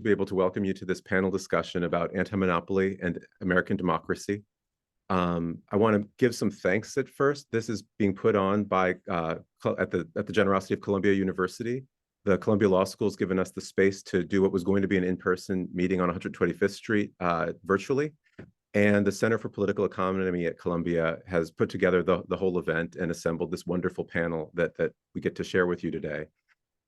be able to welcome you to this panel discussion about antimonopoly and American democracy. I want to give some thanks at first. This is being put on by at the generosity of Columbia University. The Columbia Law School has given us the space to do what was going to be an in-person meeting on 125th Street virtually. And the Center for Political Economy at Columbia has put together the whole event and assembled this wonderful panel that we get to share with you today.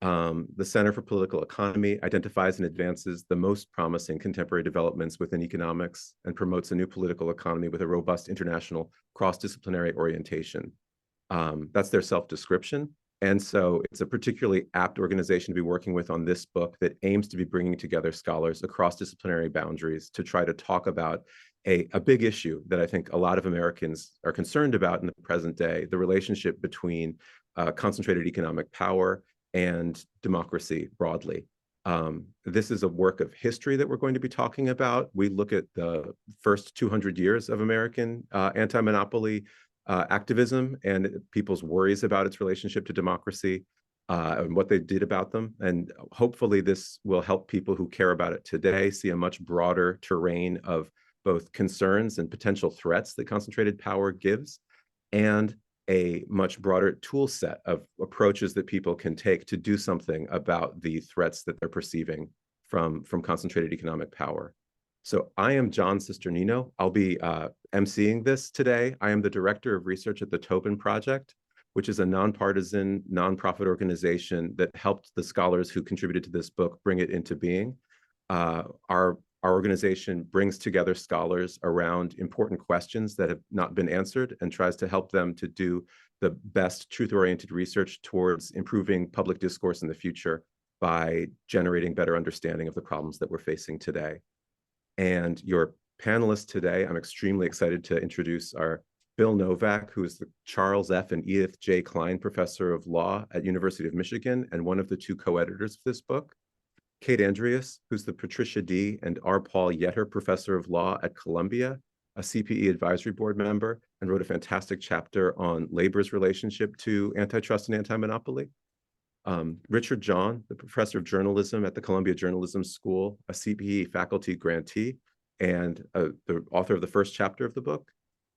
The Center for Political Economy identifies and advances the most promising contemporary developments within economics and promotes a new political economy with a robust international cross-disciplinary orientation. That's their self-description. And so it's a particularly apt organization to be working with on this book that aims to be bringing together scholars across disciplinary boundaries to try to talk about a big issue that I think a lot of Americans are concerned about in the present day, the relationship between concentrated economic power and democracy broadly. This is a work of history that we're going to be talking about. We look at the first 200 years of American anti-monopoly activism and people's worries about its relationship to democracy and what they did about them. And hopefully this will help people who care about it today see a much broader terrain of both concerns and potential threats that concentrated power gives, and a much broader tool set of approaches that people can take to do something about the threats that they're perceiving from concentrated economic power. So I am John Cisternino. I'll be emceeing this today. I am the Director of Research at the Tobin Project, which is a nonpartisan, nonprofit organization that helped the scholars who contributed to this book bring it into being. Our organization brings together scholars around important questions that have not been answered and tries to help them to do the best truth-oriented research towards improving public discourse in the future by generating better understanding of the problems that we're facing today. And your panelists today, I'm extremely excited to introduce our Bill Novak, who is the Charles F. and Edith J. Clyne Professor of Law at University of Michigan and one of the two co-editors of this book. Kate Andrias, who's the Patricia D. and R. Paul Yetter Professor of Law at Columbia, a CPE Advisory Board member, and wrote a fantastic chapter on labor's relationship to antitrust and anti-monopoly. Richard John, the Professor of Journalism at the Columbia Journalism School, a CPE faculty grantee, and the author of the first chapter of the book.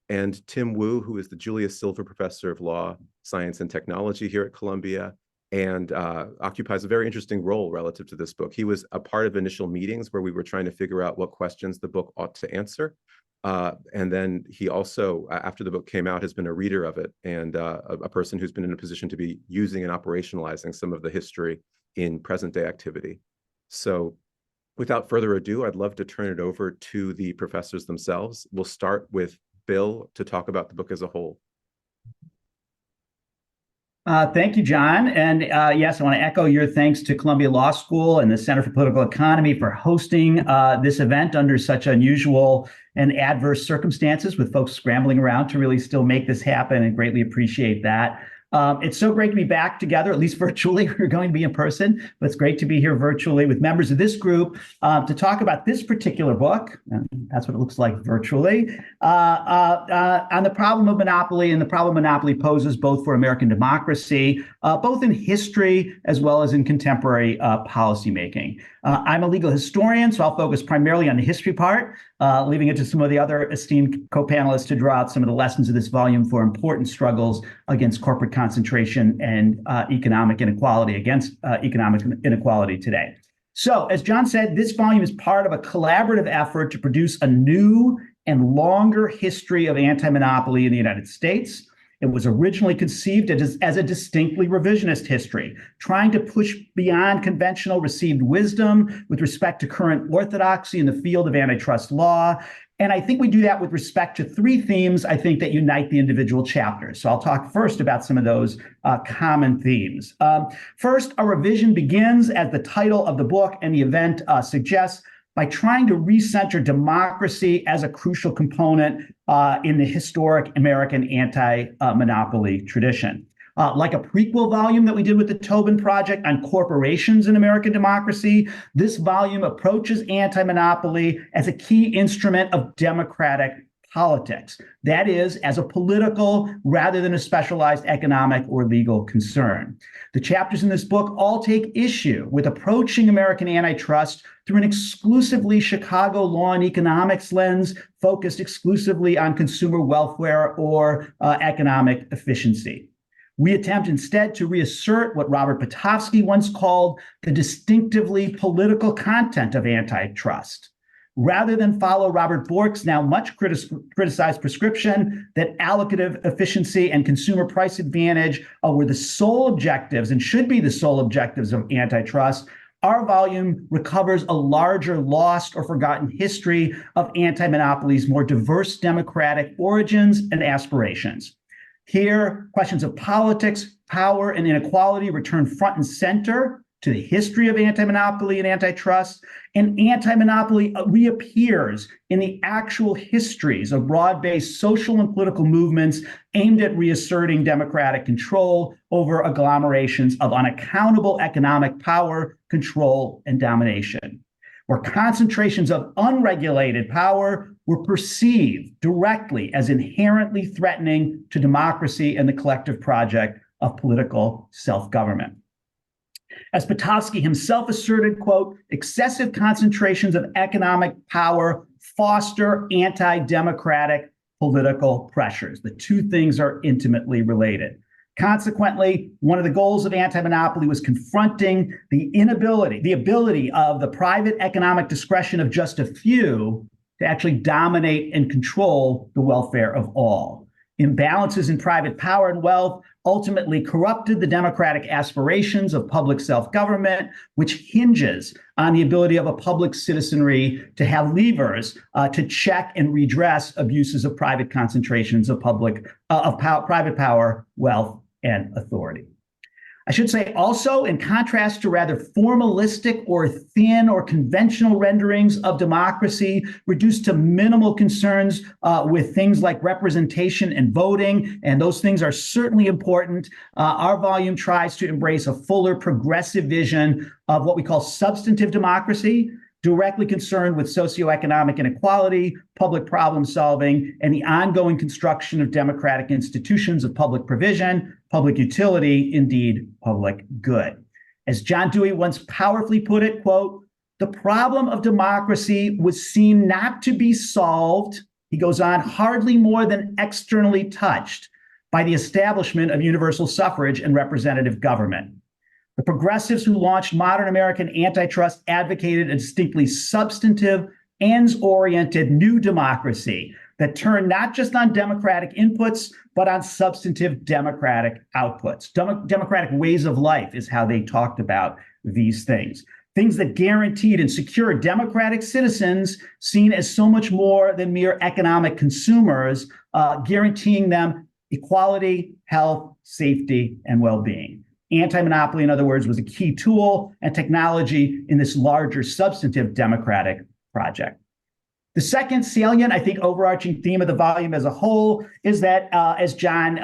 And Tim Wu, who is the Julius Silver Professor of Law, Science, and Technology here at Columbia, and occupies a very interesting role relative to this book. He was a part of initial meetings where we were trying to figure out what questions the book ought to answer. And then he also, after the book came out, has been a reader of it and a person who's been in a position to be using and operationalizing some of the history in present day activity. So without further ado, I'd love to turn it over to the professors themselves. We'll start with Bill to talk about the book as a whole. Thank you, John. And yes, I want to echo your thanks to Columbia Law School and the Center for Political Economy for hosting this event under such unusual and adverse circumstances with folks scrambling around to really still make this happen, and greatly appreciate that. It's so great to be back together, at least virtually. We're going to be in person, but it's great to be here virtually with members of this group to talk about this particular book. That's what it looks like virtually, on the problem of monopoly and the problem monopoly poses both for American democracy, both in history as well as in contemporary policymaking. I'm a legal historian, so I'll focus primarily on the history part, leaving it to some of the other esteemed co-panelists to draw out some of the lessons of this volume for important struggles against corporate concentration and economic inequality, today. So, as John said, this volume is part of a collaborative effort to produce a new and longer history of anti-monopoly in the United States. It was originally conceived as a distinctly revisionist history, trying to push beyond conventional received wisdom with respect to current orthodoxy in the field of antitrust law. And I think we do that with respect to three themes, I think, that unite the individual chapters. So I'll talk first about some of those common themes. First, a revision begins, as the title of the book and the event suggests, by trying to recenter democracy as a crucial component in the historic American anti-monopoly tradition. Like a prequel volume that we did with the Tobin Project on corporations in American democracy, this volume approaches anti-monopoly as a key instrument of democratic politics. That is, as a political rather than a specialized economic or legal concern. The chapters in this book all take issue with approaching American antitrust through an exclusively Chicago law and economics lens focused exclusively on consumer welfare or economic efficiency. We attempt instead to reassert what Robert Potofsky once called the distinctively political content of antitrust, rather than follow Robert Bork's now much criticized prescription that allocative efficiency and consumer price advantage were the sole objectives and should be the sole objectives of antitrust. Our volume recovers a larger lost or forgotten history of anti-monopoly's more diverse democratic origins and aspirations. Here, questions of politics, power, and inequality return front and center to the history of anti-monopoly and antitrust, and anti-monopoly reappears in the actual histories of broad-based social and political movements aimed at reasserting democratic control over agglomerations of unaccountable economic power, control, and domination, where concentrations of unregulated power were perceived directly as inherently threatening to democracy and the collective project of political self-government. As Potofsky himself asserted, quote, excessive concentrations of economic power foster anti-democratic political pressures. The two things are intimately related. Consequently, one of the goals of anti-monopoly was confronting the ability of the private economic discretion of just a few to actually dominate and control the welfare of all. Imbalances in private power and wealth ultimately corrupted the democratic aspirations of public self-government, which hinges on the ability of a public citizenry to have levers to check and redress abuses of private concentrations of private power, wealth, and authority. I should say also, in contrast to rather formalistic or thin or conventional renderings of democracy, reduced to minimal concerns with things like representation and voting, and those things are certainly important, our volume tries to embrace a fuller progressive vision of what we call substantive democracy, directly concerned with socioeconomic inequality, public problem solving, and the ongoing construction of democratic institutions of public provision, public utility, indeed, public good. As John Dewey once powerfully put it, quote, the problem of democracy was seen not to be solved, he goes on, hardly more than externally touched by the establishment of universal suffrage and representative government. The progressives who launched modern American antitrust advocated a distinctly substantive, ends-oriented new democracy that turned not just on democratic inputs, but on substantive democratic outputs. Democratic ways of life is how they talked about these things. Things that guaranteed and secured democratic citizens seen as so much more than mere economic consumers, guaranteeing them equality, health, safety, and well-being. Anti-monopoly, in other words, was a key tool and technology in this larger substantive democratic project. The second salient, I think, overarching theme of the volume as a whole is that, as John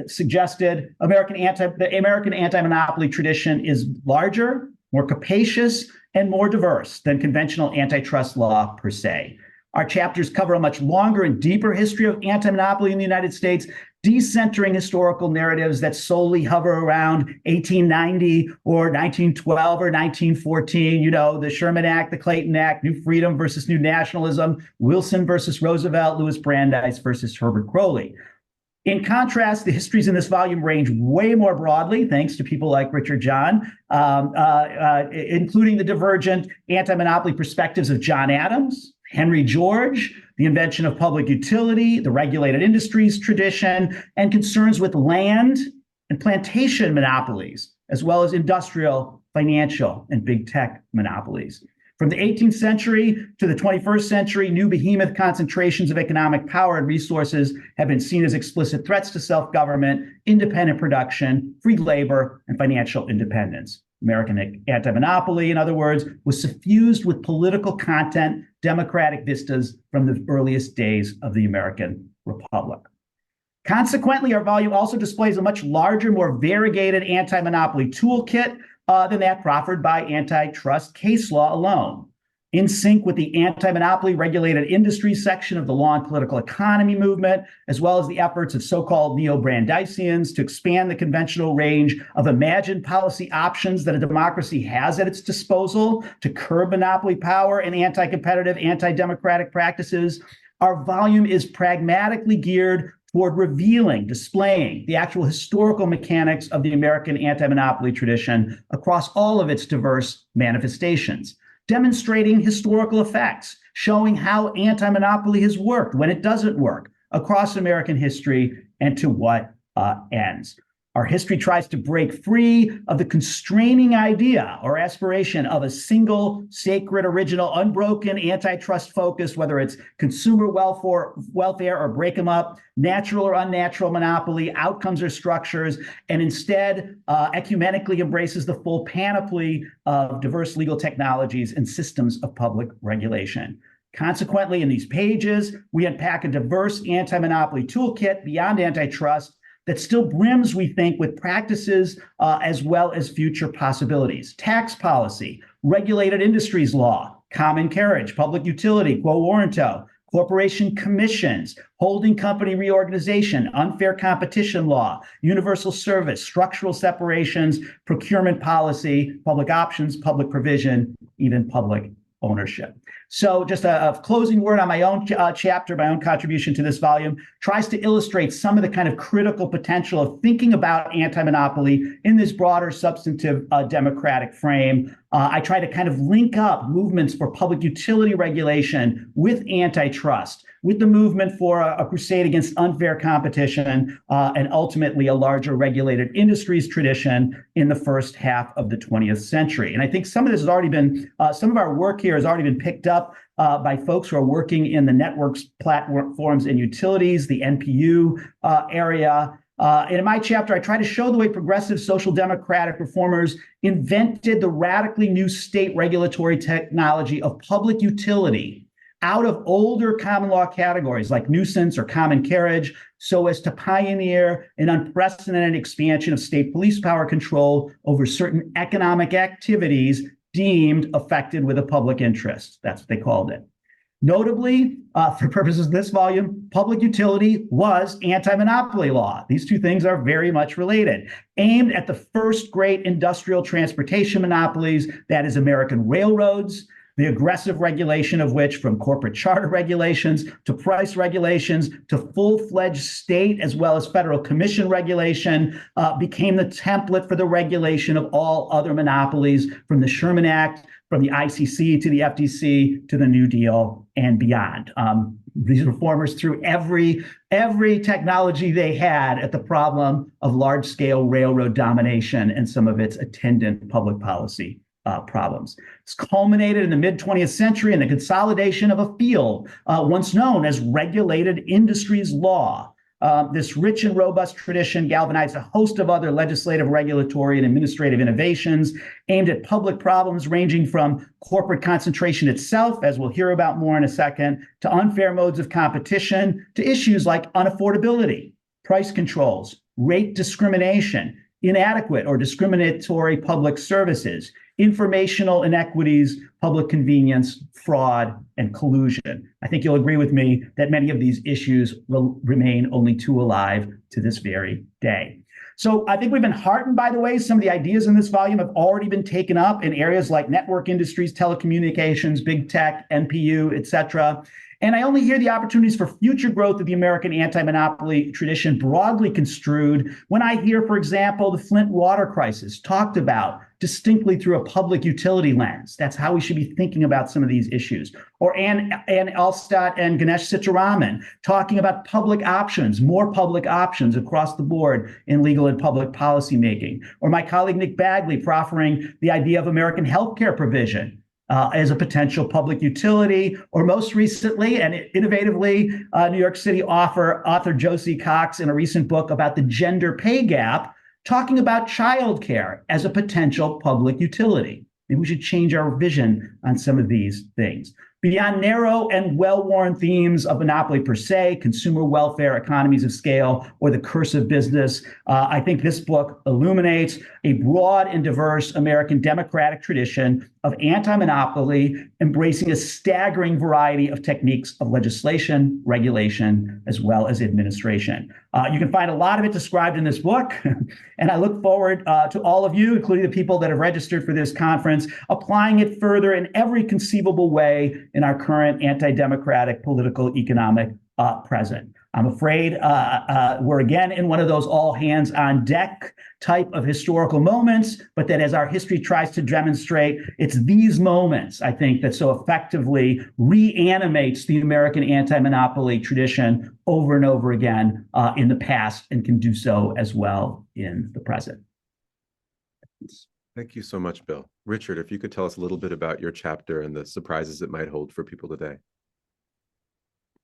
suggested, the American anti-monopoly tradition is larger, more capacious, and more diverse than conventional antitrust law per se. Our chapters cover a much longer and deeper history of anti-monopoly in the United States, decentering historical narratives that solely hover around 1890 or 1912 or 1914, you know, the Sherman Act, the Clayton Act, New Freedom versus New Nationalism, Wilson versus Roosevelt, Louis Brandeis versus Herbert Croly. In contrast, the histories in this volume range way more broadly, thanks to people like Richard John, including the divergent anti-monopoly perspectives of John Adams, Henry George, the invention of public utility, the regulated industries tradition, and concerns with land and plantation monopolies, as well as industrial, financial, and big tech monopolies. From the 18th century to the 21st century, new behemoth concentrations of economic power and resources have been seen as explicit threats to self-government, independent production, free labor, and financial independence. American anti-monopoly, in other words, was suffused with political content, democratic vistas from the earliest days of the American Republic. Consequently, our volume also displays a much larger, more variegated anti-monopoly toolkit than that proffered by antitrust case law alone. in sync with the anti-monopoly regulated industries section of the law and political economy movement, as well as the efforts of so-called neo-Brandeisians to expand the conventional range of imagined policy options that a democracy has at its disposal to curb monopoly power and anti-competitive, anti-democratic practices. Our volume is pragmatically geared toward revealing, displaying the actual historical mechanics of the American anti-monopoly tradition across all of its diverse manifestations, demonstrating historical effects, showing how anti-monopoly has worked when it doesn't work across American history and to what ends. Our history tries to break free of the constraining idea or aspiration of a single, sacred, original, unbroken, antitrust focus, whether it's consumer welfare or break them up, natural or unnatural monopoly, outcomes or structures, and instead ecumenically embraces the full panoply of diverse legal technologies and systems of public regulation. Consequently, in these pages, we unpack a diverse anti-monopoly toolkit beyond antitrust that still brims, we think, with practices as well as future possibilities. Tax policy, regulated industries law, common carriage, public utility, quo warranto, corporation commissions, holding company reorganization, unfair competition law, universal service, structural separations, procurement policy, public options, public provision, even public ownership. So just a closing word on my own chapter, my own contribution to this volume, tries to illustrate some of the kind of critical potential of thinking about anti-monopoly in this broader substantive democratic frame. I try to kind of link up movements for public utility regulation with antitrust, with the movement for a crusade against unfair competition, and ultimately a larger regulated industries tradition in the first half of the 20th century. And I think some of this has already been, some of our work here has already been picked up by folks who are working in the networks, platforms, and utilities, the NPU area. And in my chapter, I try to show the way progressive social democratic reformers invented the radically new state regulatory technology of public utility out of older common law categories like nuisance or common carriage, so as to pioneer an unprecedented expansion of state police power control over certain economic activities deemed affected with a public interest. That's what they called it. Notably, for purposes of this volume, public utility was anti-monopoly law. These two things are very much related, aimed at the first great industrial transportation monopolies, that is American railroads, the aggressive regulation of which, from corporate charter regulations to price regulations to full-fledged state as well as federal commission regulation, became the template for the regulation of all other monopolies, from the Sherman Act, from the ICC to the FTC to the New Deal and beyond. These reformers threw every technology they had at the problem of large-scale railroad domination and some of its attendant public policy problems. It's culminated in the mid-20th century in the consolidation of a field once known as regulated industries law. This rich and robust tradition galvanized a host of other legislative, regulatory, and administrative innovations aimed at public problems ranging from corporate concentration itself, as we'll hear about more in a second, to unfair modes of competition, to issues like unaffordability, price controls, rate discrimination, inadequate or discriminatory public services, informational inequities, public convenience, fraud, and collusion. I think you'll agree with me that many of these issues will remain only too alive to this very day. So I think we've been heartened by the way some of the ideas in this volume have already been taken up in areas like network industries, telecommunications, big tech, NPU, et cetera. And I only hear the opportunities for future growth of the American anti-monopoly tradition broadly construed when I hear, for example, the Flint water crisis talked about distinctly through a public utility lens. That's how we should be thinking about some of these issues. Or Ann Elstad and Ganesh Sitaraman talking about public options, more public options across the board in legal and public policy making. Or my colleague Nick Bagley proffering the idea of American healthcare provision as a potential public utility, or most recently and innovatively, New York City author Josie Cox in a recent book about the gender pay gap, talking about childcare as a potential public utility. Maybe we should change our vision on some of these things. Beyond narrow and well-worn themes of monopoly per se, consumer welfare, economies of scale, or the curse of business, I think this book illuminates a broad and diverse American democratic tradition of anti-monopoly, embracing a staggering variety of techniques of legislation, regulation, as well as administration. You can find a lot of it described in this book, and I look forward to all of you, including the people that have registered for this conference, applying it further in every conceivable way in our current anti-democratic political economic present. I'm afraid we're again in one of those all hands on deck type of historical moments, but that as our history tries to demonstrate, it's these moments, I think, that so effectively reanimates the American anti-monopoly tradition over and over again in the past, and can do so as well in the present. Thank you so much, Bill. Richard, if you could tell us a little bit about your chapter and the surprises it might hold for people today.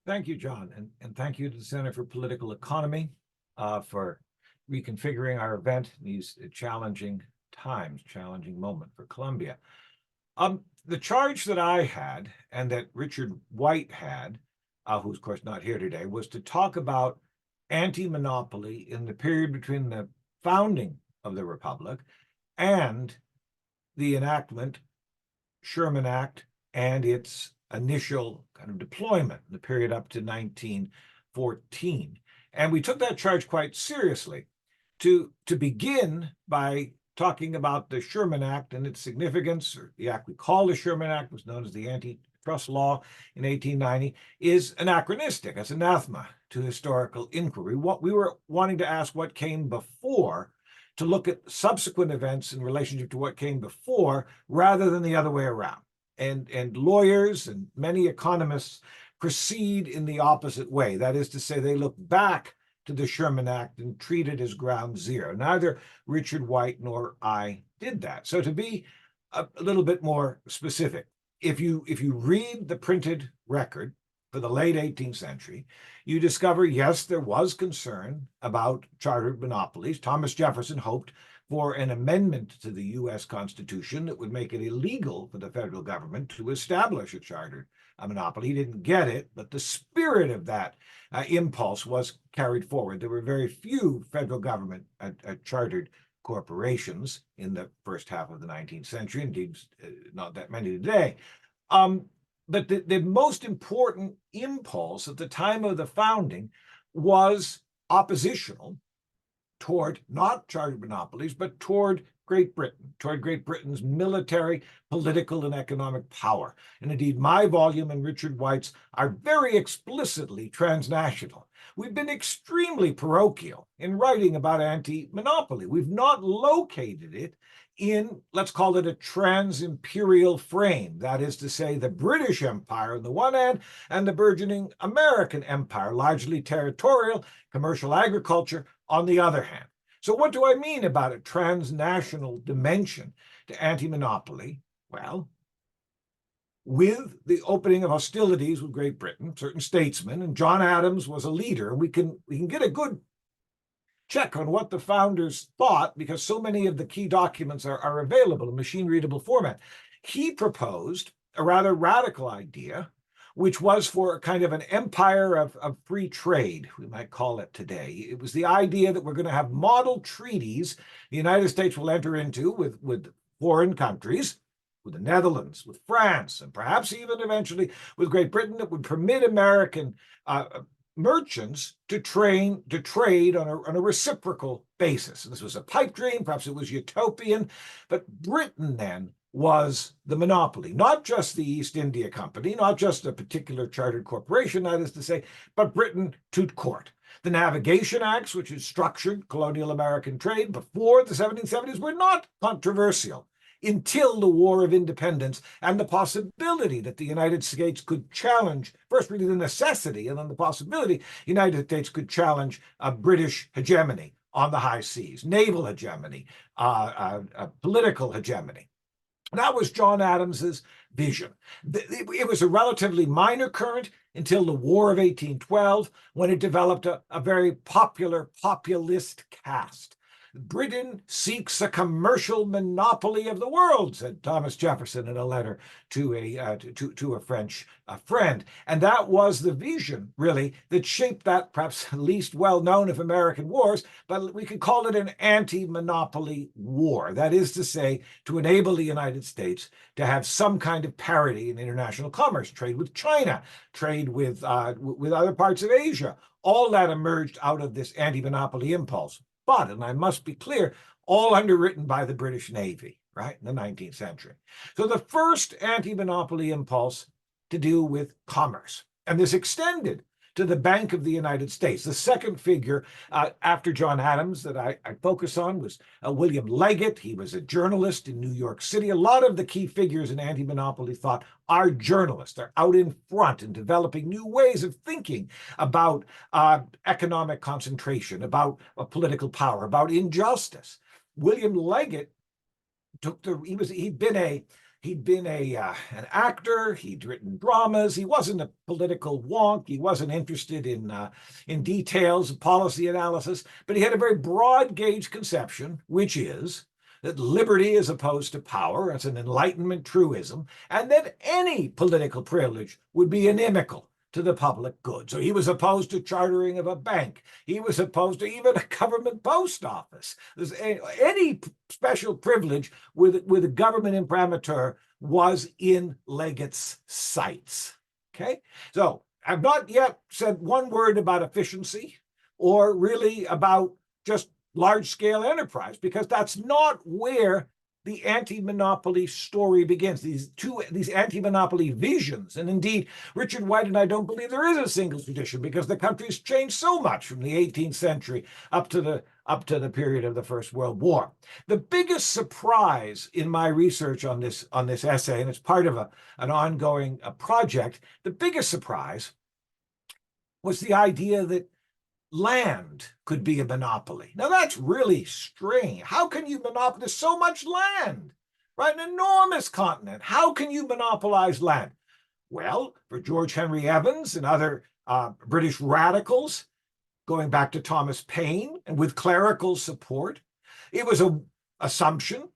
Thank you, John, and thank you to the Center for Political Economy for reconfiguring our event in these challenging times, challenging moment for Columbia. The charge that I had, and that Richard White had, who's of course not here today, was to talk about anti-monopoly in the period between the founding of the Republic and the enactment, Sherman Act, and its initial kind of deployment in the period up to 1914. And we took that charge quite seriously to begin by talking about the Sherman Act and its significance, or the act we call the Sherman Act, was known as the antitrust law in 1890, is anachronistic. It's anathema to historical inquiry. What we were wanting to ask what came before, to look at subsequent events in relationship to what came before, rather than the other way around. And lawyers and many economists proceed in the opposite way. That is to say, they look back to the Sherman Act and treat it as ground zero. Neither Richard White nor I did that. So to be a little bit more specific, if you read the printed record for the late 18th century, you discover, yes, there was concern about chartered monopolies. Thomas Jefferson hoped for an amendment to the U.S. Constitution that would make it illegal for the federal government to establish a chartered monopoly. He didn't get it, but the spirit of that impulse was carried forward. There were very few federal government chartered corporations in the first half of the 19th century, indeed not that many today. But the most important impulse at the time of the founding was oppositional toward not chartered monopolies, but toward Great Britain's military, political, and economic power. And indeed, my volume and Richard White's are very explicitly transnational. We've been extremely parochial in writing about anti-monopoly. We've not located it in, let's call it, a trans-imperial frame. That is to say, the British Empire on the one hand, and the burgeoning American Empire, largely territorial, commercial agriculture, on the other hand. So what do I mean about a transnational dimension to anti-monopoly? Well, with the opening of hostilities with Great Britain, certain statesmen, and John Adams was a leader, we can get a good check on what the founders thought, because so many of the key documents are available in machine-readable format. He proposed a rather radical idea, which was for a kind of an empire of free trade, we might call it today. It was the idea that we're going to have model treaties the United States will enter into with foreign countries, with the Netherlands, with France, and perhaps even eventually with Great Britain, that would permit American merchants to trade on a reciprocal basis. And this was a pipe dream, perhaps it was utopian, but Britain then was the monopoly, not just the East India Company, not just a particular chartered corporation, that is to say, but Britain tout court. The Navigation Acts, which had structured colonial American trade before the 1770s, were not controversial until the War of Independence and the possibility that the United States could challenge, first really the necessity, and then the possibility the United States could challenge a British hegemony on the high seas, naval hegemony, political hegemony. That was John Adams's vision. It was a relatively minor current until the War of 1812, when it developed a very popular populist caste. Britain seeks a commercial monopoly of the world, said Thomas Jefferson in a letter to a French friend. And that was the vision, really, that shaped that perhaps least well-known of American wars, but we could call it an anti-monopoly war. That is to say, to enable the United States to have some kind of parity in international commerce, trade with China, trade with other parts of Asia. All that emerged out of this anti-monopoly impulse. But, and I must be clear, all underwritten by the British Navy, right, in the 19th century. So the first anti-monopoly impulse to do with commerce. And this extended to the Bank of the United States. The second figure after John Adams that I focus on was William Leggett. He was a journalist in New York City. A lot of the key figures in anti-monopoly thought are journalists. They're out in front in developing new ways of thinking about economic concentration, about political power, about injustice. William Leggett he'd been an actor. He'd written dramas. He wasn't a political wonk. He wasn't interested in details of policy analysis, but he had a very broad gauge conception, which is that liberty is opposed to power. It's an Enlightenment truism, and that any political privilege would be inimical to the public good. So he was opposed to chartering of a bank. He was opposed to even a government post office. Any special privilege with a government imprimatur was in Leggett's sights. Okay, so I've not yet said one word about efficiency or really about just large-scale enterprise, because that's not where the anti-monopoly story begins, these anti-monopoly visions. And indeed, Richard White and I don't believe there is a single tradition, because the country's changed so much from the 18th century up to the period of the First World War. The biggest surprise in my research on this essay, and it's part of an ongoing project, the biggest surprise was the idea that land could be a monopoly. Now that's really strange. How can you monopolize so much land, right? An enormous continent. How can you monopolize land? Well, for George Henry Evans and other British radicals, going back to Thomas Paine, and with clerical support, it was an assumption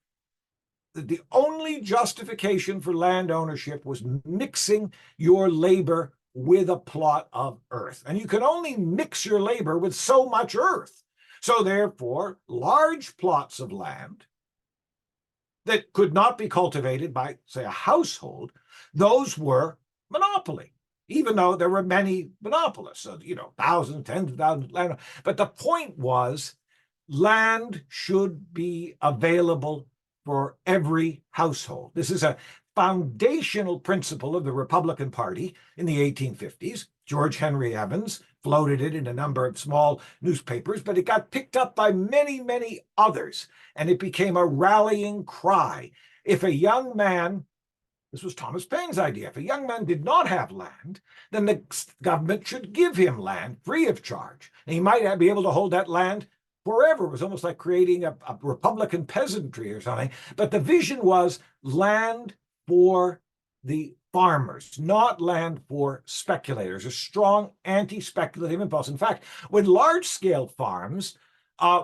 that the only justification for land ownership was mixing your labor with a plot of earth. And you can only mix your labor with so much earth. So therefore, large plots of land that could not be cultivated by, say, a household, those were monopoly, even though there were many monopolists, so, thousands, tens of thousands of land. But the point was, land should be available for every household. This is a foundational principle of the Republican Party in the 1850s. George Henry Evans floated it in a number of small newspapers, but it got picked up by many, many others, and it became a rallying cry. If a young man, this was Thomas Paine's idea, if a young man did not have land, then the government should give him land free of charge, and he might be able to hold that land forever. It was almost like creating a Republican peasantry or something. But the vision was land for the farmers, not land for speculators, a strong anti-speculative impulse. In fact, when large-scale farms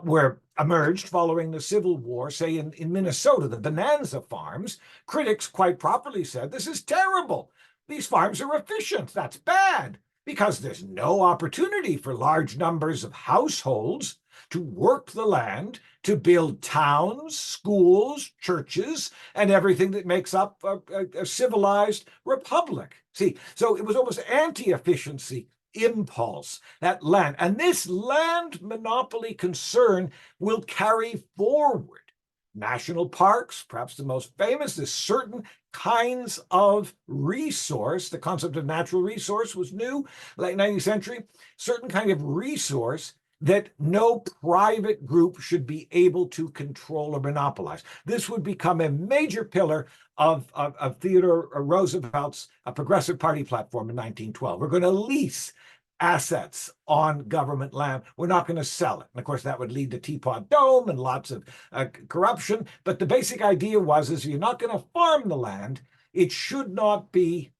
were emerged following the Civil War, say in Minnesota, the Bonanza farms, critics quite properly said, this is terrible. These farms are efficient. That's bad, because there's no opportunity for large numbers of households to work the land, to build towns, schools, churches, and everything that makes up a civilized republic. See, so it was almost anti-efficiency impulse, that land. And this land monopoly concern will carry forward. National parks, perhaps the most famous, is certain kinds of resource. The concept of natural resource was new, late 19th century, certain kind of resource that no private group should be able to control or monopolize. This would become a major pillar of Theodore Roosevelt's Progressive Party platform in 1912. We're going to lease assets on government land. We're not going to sell it. And of course, that would lead to Teapot Dome and lots of corruption. But the basic idea is you're not going to farm the land. It should not be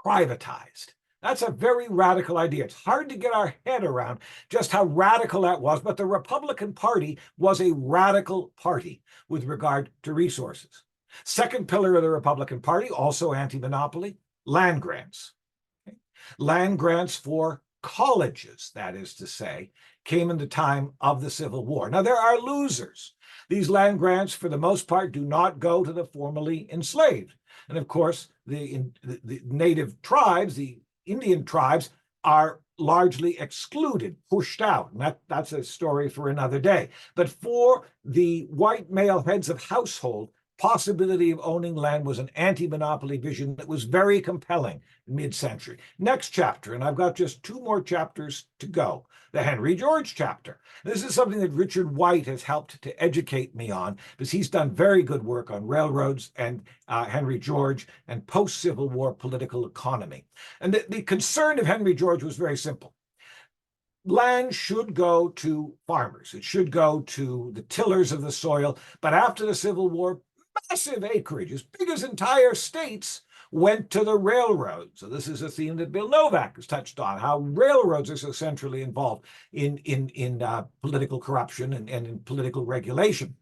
privatized. That's a very radical idea. It's hard to get our head around just how radical that was, but the Republican Party was a radical party with regard to resources. Second pillar of the Republican Party, also anti-monopoly, land grants. Okay? Land grants for colleges, that is to say, came in the time of the Civil War. Now, there are losers. These land grants, for the most part, do not go to the formerly enslaved. And of course, the native tribes, the Indian tribes, are largely excluded, pushed out. And that's a story for another day. But for the white male heads of household, possibility of owning land was an anti-monopoly vision that was very compelling mid-century. Next chapter, and I've got just 2 more chapters to go, the Henry George chapter. This is something that Richard White has helped to educate me on, because he's done very good work on railroads and Henry George and post-Civil War political economy. And the concern of Henry George was very simple. Land should go to farmers. It should go to the tillers of the soil. But after the Civil War, massive acreage, as big as entire states, went to the railroads. So this is a theme that Bill Novak has touched on, how railroads are so centrally involved in political corruption and in political regulation.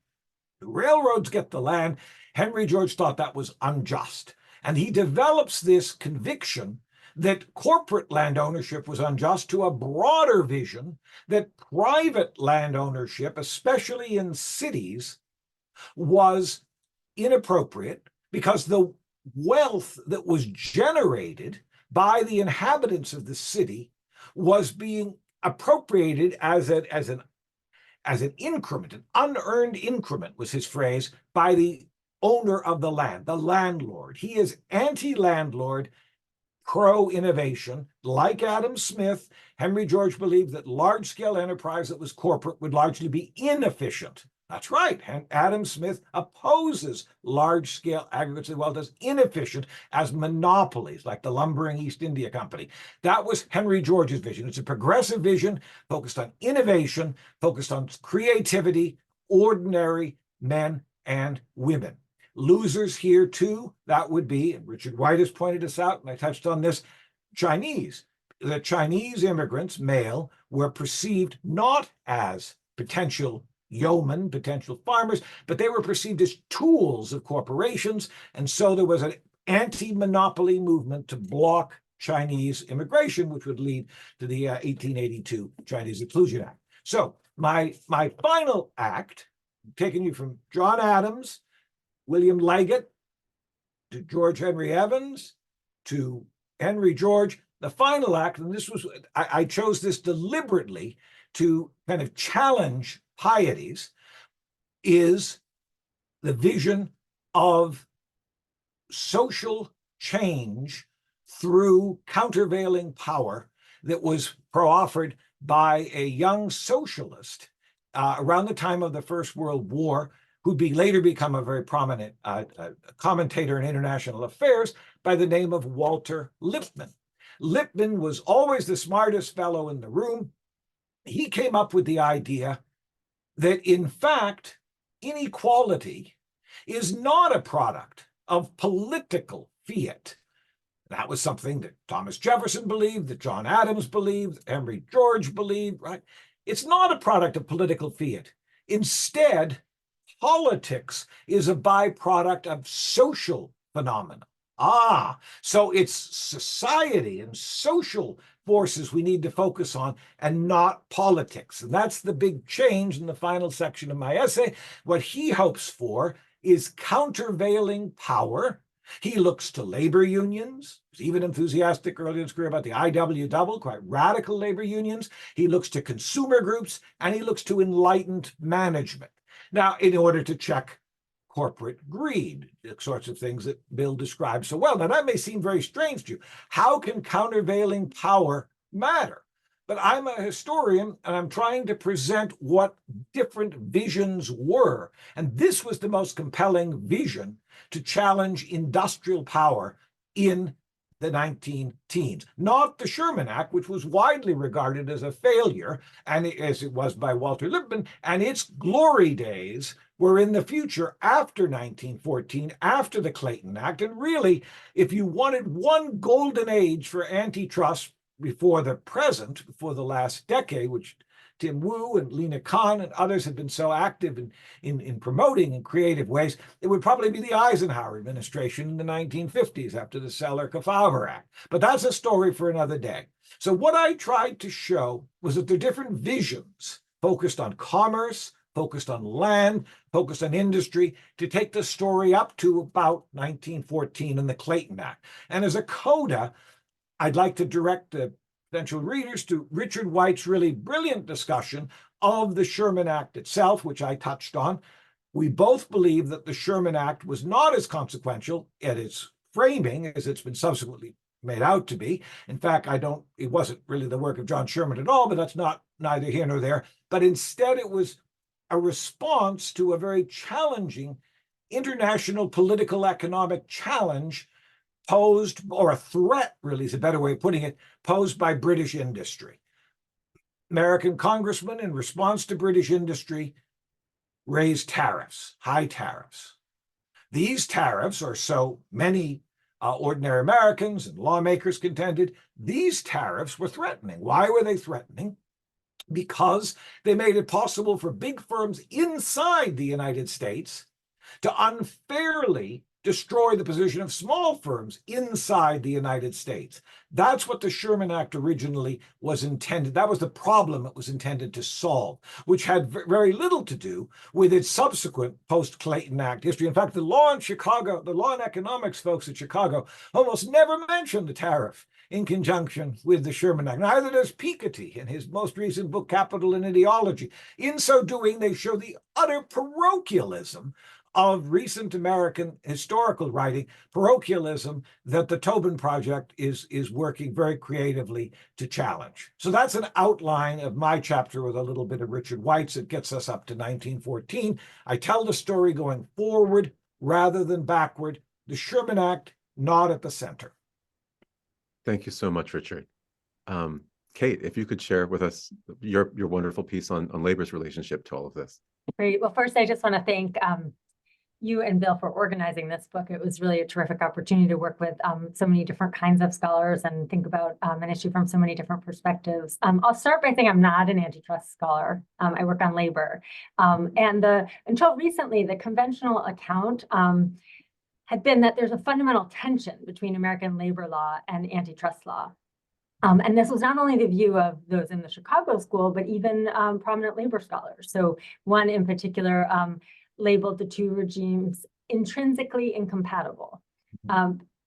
The railroads get the land. Henry George thought that was unjust. And he develops this conviction that corporate land ownership was unjust to a broader vision that private land ownership, especially in cities, was inappropriate because the wealth that was generated by the inhabitants of the city was being appropriated as an increment, an unearned increment was his phrase, by the owner of the land, the landlord. He is anti-landlord, pro-innovation. Like Adam Smith, Henry George believed that large-scale enterprise that was corporate would largely be inefficient. That's right. Adam Smith opposes large-scale aggregates of wealth as inefficient as monopolies, like the lumbering East India Company. That was Henry George's vision. It's a progressive vision focused on innovation, focused on creativity, ordinary men and women. Losers here, too, that would be, and Richard White has pointed this out, and I touched on this, Chinese. The Chinese immigrants, male, were perceived not as potential yeomen, potential farmers, but they were perceived as tools of corporations. And so there was an anti-monopoly movement to block Chinese immigration, which would lead to the 1882 Chinese Exclusion Act. So my final act, taking you from John Adams, William Leggett, to George Henry Evans, to Henry George, the final act, and this was, I chose this deliberately to kind of challenge pieties, is the vision of social change through countervailing power that was proffered by a young socialist around the time of the First World War, who'd later become a very prominent commentator in international affairs by the name of Walter Lippmann. Lippmann was always the smartest fellow in the room. He came up with the idea that, in fact, inequality is not a product of political fiat. That was something that Thomas Jefferson believed, that John Adams believed, Henry George believed, right? It's not a product of political fiat. Instead, politics is a byproduct of social phenomena. So it's society and social forces we need to focus on and not politics. And that's the big change in the final section of my essay. What he hopes for is countervailing power. He looks to labor unions. He's even enthusiastic early in his career about the IWW, quite radical labor unions. He looks to consumer groups, and he looks to enlightened management. Now, in order to check corporate greed, the sorts of things that Bill describes so well. Now, that may seem very strange to you. How can countervailing power matter? But I'm a historian, and I'm trying to present what different visions were. And this was the most compelling vision to challenge industrial power in the 19-teens. Not the Sherman Act, which was widely regarded as a failure, and as it was by Walter Lippmann, and its glory days were in the future after 1914, after the Clayton Act. And really, if you wanted one golden age for antitrust before the present, before the last decade, which Tim Wu and Lena Khan and others have been so active in promoting in creative ways, it would probably be the Eisenhower administration in the 1950s after the Seller-Kefauver Act. But that's a story for another day. So what I tried to show was that there are different visions focused on commerce, focused on land, focused on industry, to take the story up to about 1914 and the Clayton Act. And as a coda, I'd like to direct the potential readers to Richard White's really brilliant discussion of the Sherman Act itself, which I touched on. We both believe that the Sherman Act was not as consequential at its framing as it's been subsequently made out to be. In fact, it wasn't really the work of John Sherman at all, but that's neither here nor there. But instead, it was a response to a very challenging international political economic challenge posed, or a threat really is a better way of putting it, posed by British industry. American congressmen, in response to British industry, raised tariffs, high tariffs. These tariffs, or so many ordinary Americans and lawmakers contended, these tariffs were threatening. Why were they threatening? Because they made it possible for big firms inside the United States to unfairly destroy the position of small firms inside the United States. That's what the Sherman Act originally was intended. That was the problem it was intended to solve, which had very little to do with its subsequent post-Clayton Act history. In fact, the law in Chicago, the law and economics folks at Chicago almost never mention the tariff in conjunction with the Sherman Act. Neither does Piketty in his most recent book, Capital and Ideology. In so doing, they show the utter parochialism of recent American historical writing, parochialism that the Tobin Project is working very creatively to challenge. So that's an outline of my chapter with a little bit of Richard White's. It gets us up to 1914. I tell the story going forward rather than backward. The Sherman Act not at the center. Thank you so much, Richard. Kate, if you could share with us your wonderful piece on labor's relationship to all of this. Great. Well, first, I just want to thank you and Bill for organizing this book. It was really a terrific opportunity to work with so many different kinds of scholars and think about an issue from so many different perspectives. I'll start by saying I'm not an antitrust scholar. I work on labor. Until recently, the conventional account had been that there's a fundamental tension between American labor law and antitrust law. And this was not only the view of those in the Chicago school, but even prominent labor scholars. So one in particular labeled the two regimes intrinsically incompatible.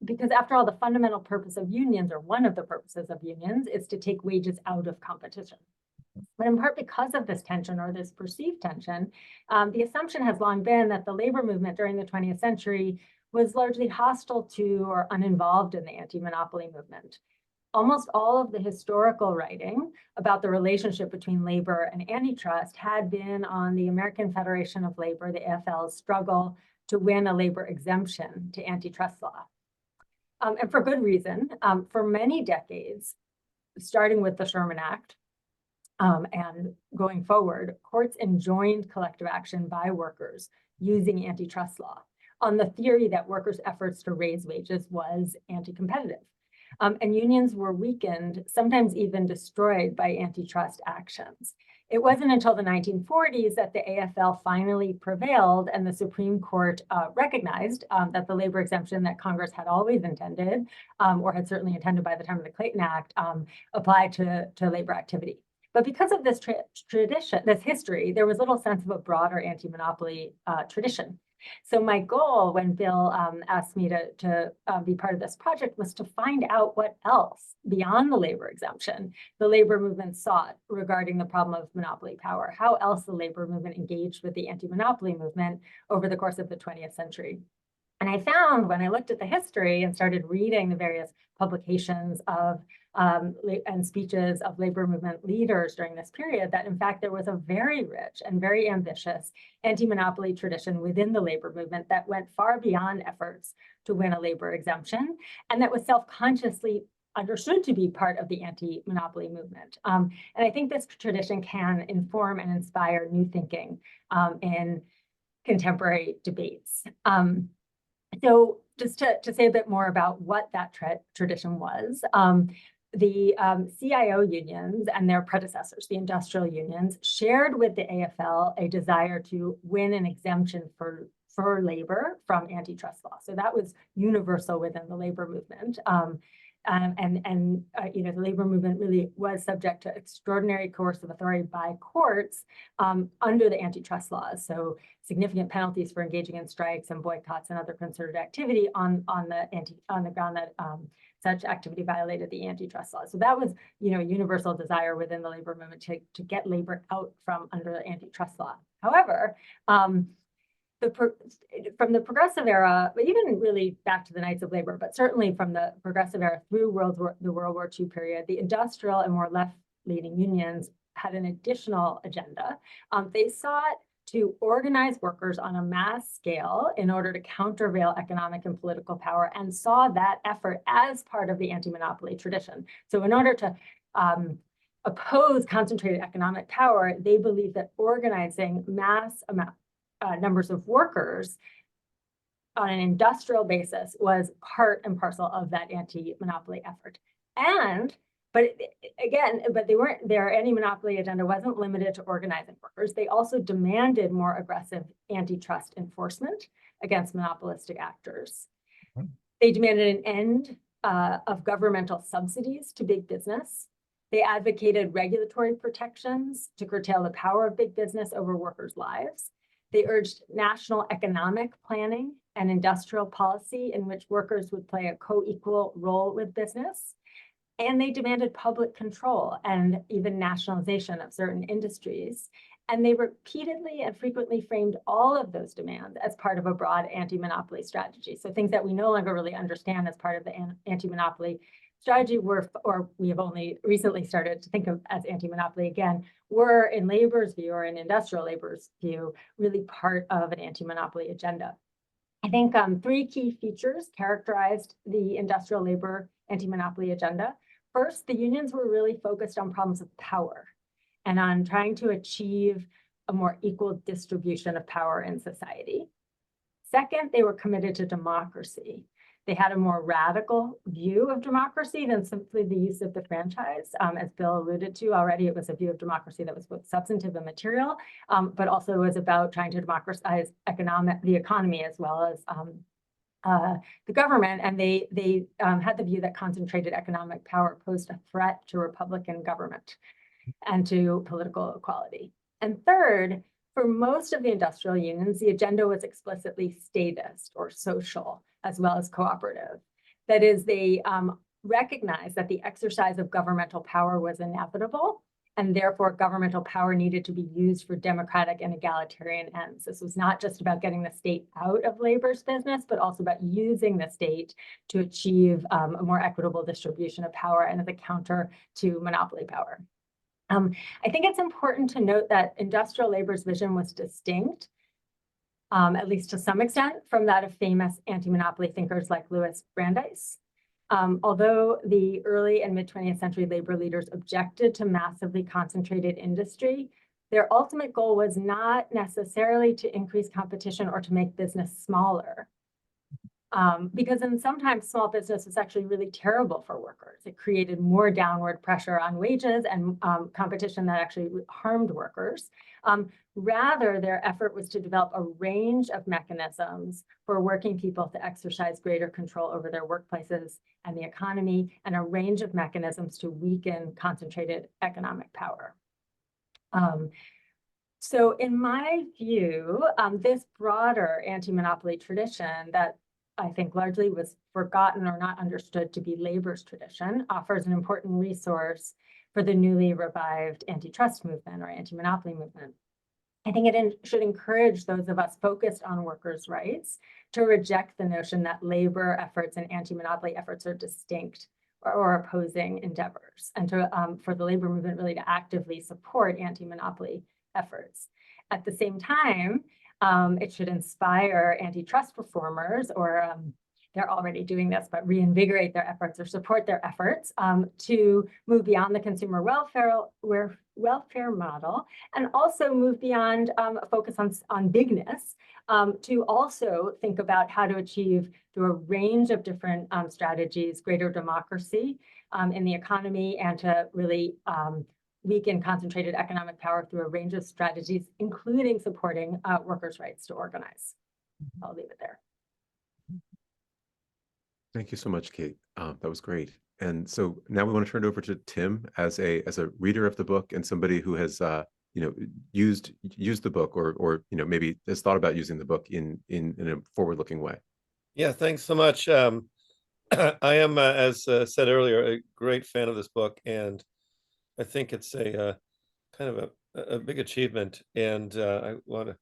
Because after all, the fundamental purpose of unions, or one of the purposes of unions, is to take wages out of competition. But in part because of this tension, or this perceived tension, the assumption has long been that the labor movement during the 20th century was largely hostile to or uninvolved in the anti-monopoly movement. Almost all of the historical writing about the relationship between labor and antitrust had been on the American Federation of Labor, the AFL's struggle to win a labor exemption to antitrust law. And for good reason. For many decades, starting with the Sherman Act and going forward, courts enjoined collective action by workers using antitrust law on the theory that workers' efforts to raise wages was anti-competitive. And unions were weakened, sometimes even destroyed by antitrust actions. It wasn't until the 1940s that the AFL finally prevailed and the Supreme Court recognized that the labor exemption that Congress had always intended, or had certainly intended by the time of the Clayton Act, applied to labor activity. But because of this tradition, this history, there was little sense of a broader anti-monopoly tradition. So my goal when Bill asked me to be part of this project was to find out what else beyond the labor exemption the labor movement sought regarding the problem of monopoly power, how else the labor movement engaged with the anti-monopoly movement over the course of the 20th century. And I found when I looked at the history and started reading the various publications of and speeches of labor movement leaders during this period, that in fact there was a very rich and very ambitious anti-monopoly tradition within the labor movement that went far beyond efforts to win a labor exemption, and that was self-consciously understood to be part of the anti-monopoly movement. And I think this tradition can inform and inspire new thinking in contemporary debates. So just to say a bit more about what that tradition was, the CIO unions and their predecessors, the industrial unions, shared with the AFL a desire to win an exemption for labor from antitrust law. So that was universal within the labor movement. The labor movement really was subject to extraordinary coercive authority by courts under the antitrust laws. So significant penalties for engaging in strikes and boycotts and other concerted activity on the ground that such activity violated the antitrust laws. So that was, a universal desire within the labor movement to get labor out from under the antitrust law. However, from the progressive era, but even really back to the Knights of Labor, but certainly from the progressive era through the World War II period, the industrial and more left-leaning unions had an additional agenda. They sought to organize workers on a mass scale in order to countervail economic and political power, and saw that effort as part of the anti-monopoly tradition. So in order to oppose concentrated economic power, they believed that organizing mass numbers of workers on an industrial basis was part and parcel of that anti-monopoly effort. But their anti-monopoly agenda wasn't limited to organizing workers. They also demanded more aggressive antitrust enforcement against monopolistic actors. They demanded an end of governmental subsidies to big business. They advocated regulatory protections to curtail the power of big business over workers' lives. They urged national economic planning and industrial policy in which workers would play a co-equal role with business. And they demanded public control and even nationalization of certain industries. And they repeatedly and frequently framed all of those demands as part of a broad anti-monopoly strategy. So things that we no longer really understand as part of the anti-monopoly strategy or we have only recently started to think of as anti-monopoly again, were in labor's view or in industrial labor's view, really part of an anti-monopoly agenda. I think three key features characterized the industrial labor anti-monopoly agenda. First, the unions were really focused on problems of power and on trying to achieve a more equal distribution of power in society. Second, they were committed to democracy. They had a more radical view of democracy than simply the use of the franchise. As Bill alluded to already, it was a view of democracy that was both substantive and material, but also was about trying to democratize the economy as well as the government. And they had the view that concentrated economic power posed a threat to Republican government and to political equality. And third, for most of the industrial unions, the agenda was explicitly statist or social, as well as cooperative. That is, they recognized that the exercise of governmental power was inevitable, and therefore governmental power needed to be used for democratic and egalitarian ends. This was not just about getting the state out of labor's business, but also about using the state to achieve a more equitable distribution of power and as a counter to monopoly power. I think it's important to note that industrial labor's vision was distinct, at least to some extent, from that of famous anti-monopoly thinkers like Louis Brandeis. Although the early and mid-20th century labor leaders objected to massively concentrated industry, their ultimate goal was not necessarily to increase competition or to make business smaller. Because sometimes small business was actually really terrible for workers. It created more downward pressure on wages and competition that actually harmed workers. Rather, their effort was to develop a range of mechanisms for working people to exercise greater control over their workplaces and the economy, and a range of mechanisms to weaken concentrated economic power. So in my view, this broader anti-monopoly tradition that I think largely was forgotten or not understood to be labor's tradition offers an important resource for the newly revived antitrust movement or anti-monopoly movement. I think it should encourage those of us focused on workers' rights to reject the notion that labor efforts and anti-monopoly efforts are distinct or opposing endeavors, and for the labor movement really to actively support anti-monopoly efforts. At the same time, it should inspire antitrust reformers or they're already doing this, but reinvigorate their efforts or support their efforts to move beyond the consumer welfare model, and also move beyond a focus on bigness, to also think about how to achieve, through a range of different strategies, greater democracy in the economy, and to really weaken concentrated economic power through a range of strategies, including supporting workers' rights to organize. I'll leave it there. Thank you so much, Kate. That was great. And so now we want to turn it over to Tim as a reader of the book and somebody who has used the book or maybe has thought about using the book in a forward-looking way. Yeah, thanks so much. I am, as said earlier, a great fan of this book, and I think it's a kind of a big achievement, and I want to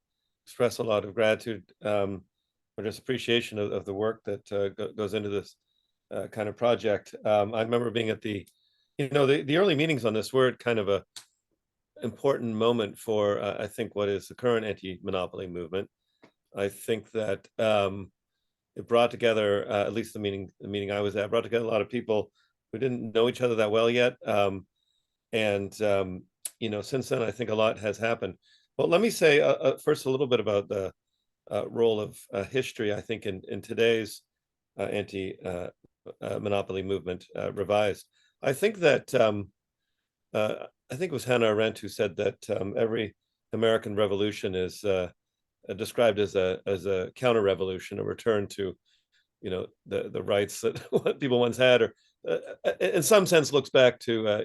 express a lot of gratitude or just appreciation of the work that goes into this kind of project. I remember being at the early meetings on this were at kind of a important moment for I think what is the current anti-monopoly movement. I think that it brought together, at least the meeting I was at, brought together a lot of people who didn't know each other that well yet. And since then, I think a lot has happened. Well, let me say first a little bit about the role of history, I think, in today's anti-monopoly movement, revised. I think that I think it was Hannah Arendt who said that every American revolution is described as a counter-revolution, a return to the rights that people once had, or in some sense looks back to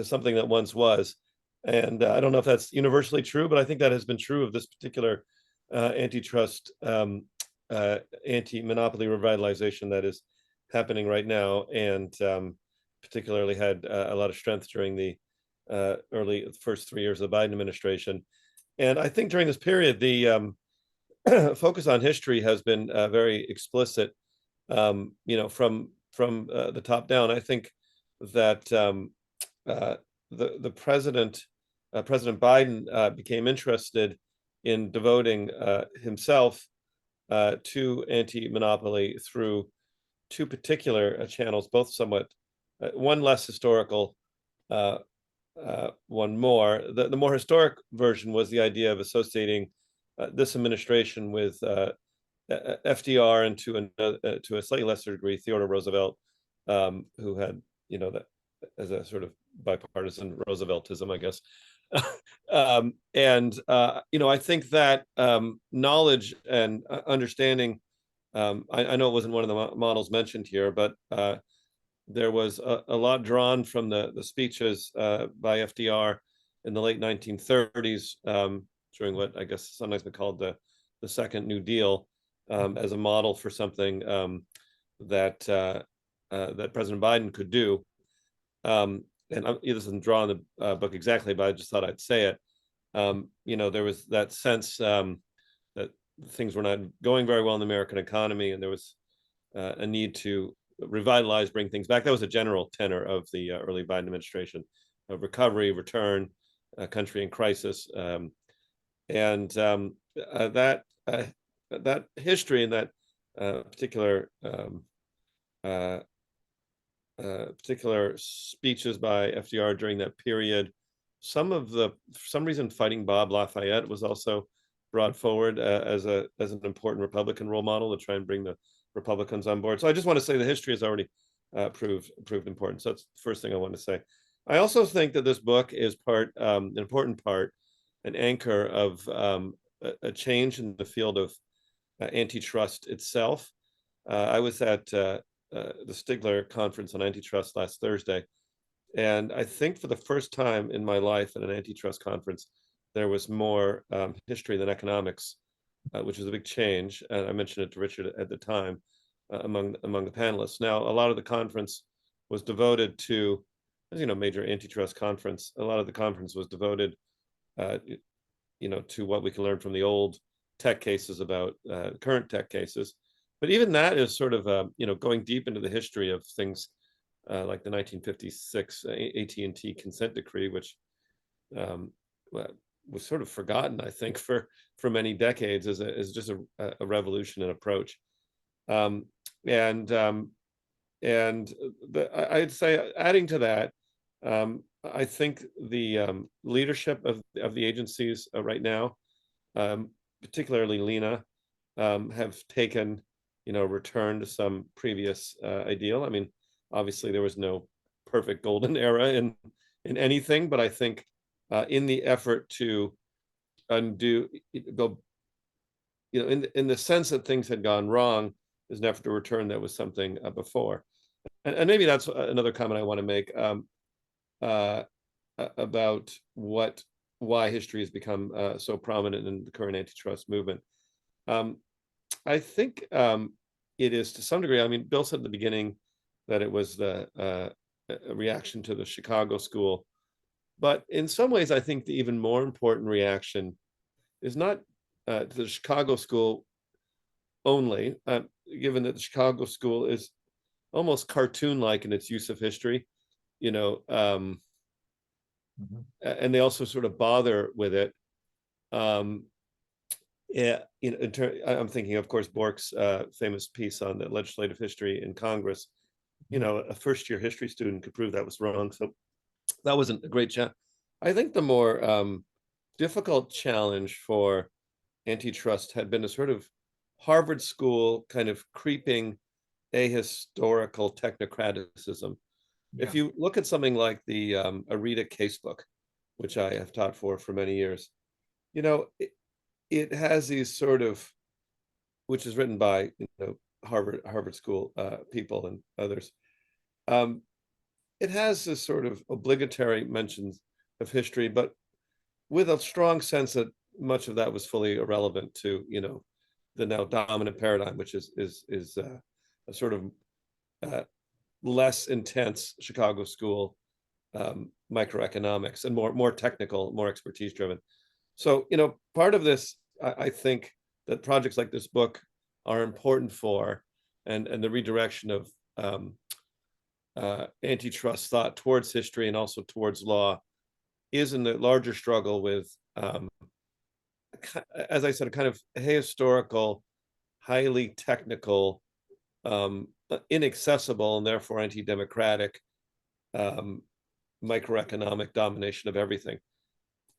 something that once was. And I don't know if that's universally true, but I think that has been true of this particular antitrust, anti-monopoly revitalization that is happening right now, and particularly had a lot of strength during the first 3 years of the Biden administration. And I think during this period, the focus on history has been very explicit, from the top down. I think that the president Biden became interested in devoting himself to anti-monopoly through two particular channels, both somewhat one less historical, one more. The more historic version was the idea of associating this administration with FDR and to a slightly lesser degree Theodore Roosevelt, who had that as a sort of bipartisan Rooseveltism, I guess. I think that knowledge and understanding, I know it wasn't one of the models mentioned here, but there was a lot drawn from the speeches by FDR in the late 1930s, during what I guess sometimes been called the Second New Deal, as a model for something that President Biden could do. And this isn't drawn in the book exactly, but I just thought I'd say it. There was that sense that things were not going very well in the American economy, and there was a need to revitalize, bring things back. That was a general tenor of the early Biden administration, of recovery, return, country in crisis, and that history and that particular speeches by FDR during that period. For some reason, Fighting Bob Lafayette was also brought forward as an important Republican role model to try and bring the Republicans on board. So I just want to say the history has already proved important. So that's the first thing I want to say. I also think that this book is an important part, an anchor of a change in the field of antitrust itself. I was at the Stigler conference on antitrust last Thursday, and I think for the first time in my life at an antitrust conference, there was more history than economics, which is a big change. And I mentioned it to Richard at the time among the panelists. Now, a lot of the conference was devoted to, as major antitrust conference. A lot of the conference was devoted, to what we can learn from the old tech cases about current tech cases. But even that is sort of, going deep into the history of things like the 1956 AT&T consent decree, which was sort of forgotten, I think, for many decades as just a revolution in approach. I'd say, adding to that, I think the leadership of the agencies right now, particularly Lena, have taken, return to some previous ideal. I mean, obviously there was no perfect golden era in anything, but I think in the effort to undo, go, in the sense that things had gone wrong, there's an effort to return that was something before. And maybe that's another comment I want to make about why history has become so prominent in the current antitrust movement. I think it is, to some degree, I mean, Bill said at the beginning that it was a reaction to the Chicago school, but in some ways, I think the even more important reaction is not to the Chicago school only, given that the Chicago school is almost cartoon-like in its use of history, and they also sort of bother with it. Yeah, I'm thinking, of course, Bork's famous piece on the legislative history in Congress. A first-year history student could prove that was wrong, so that wasn't a great challenge. I think the more difficult challenge for antitrust had been a sort of Harvard School kind of creeping ahistorical technocraticism. Yeah. If you look at something like the Arita casebook, which I have taught for many years, it has these sort of, which is written by Harvard School people and others. It has this sort of obligatory mentions of history, but with a strong sense that much of that was fully irrelevant to the now dominant paradigm, which is a sort of less intense Chicago school microeconomics and more technical, more expertise driven. So part of this, I think that projects like this book are important for, and the redirection of antitrust thought towards history and also towards law is in the larger struggle with, as I said, a kind of ahistorical, highly technical, inaccessible, and therefore anti-democratic microeconomic domination of everything.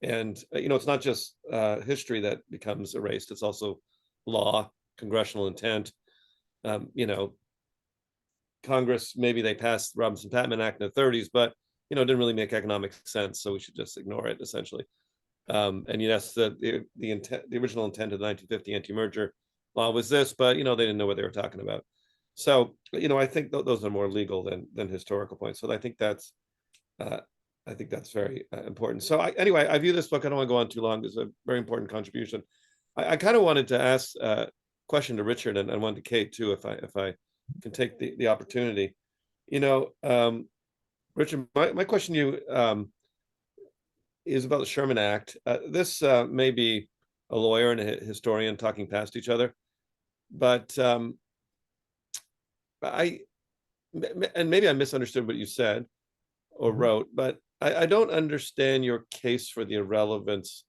And it's not just history that becomes erased; it's also law, congressional intent. Congress, maybe they passed the Robinson-Patman Act in the 30s, but it didn't really make economic sense, so we should just ignore it, essentially. And yes, the original intent of the 1950 anti-merger law was this, but they didn't know what they were talking about. So I think those are more legal than historical points. So I think that's very important. So anyway, I view this book, I don't want to go on too long, it's a very important contribution. I kind of wanted to ask a question to Richard and one to Kate too, if I can take the opportunity. Richard, my question to you is about the Sherman Act. This may be a lawyer and a historian talking past each other, but maybe I misunderstood what you said or wrote, but I don't understand your case for the irrelevance.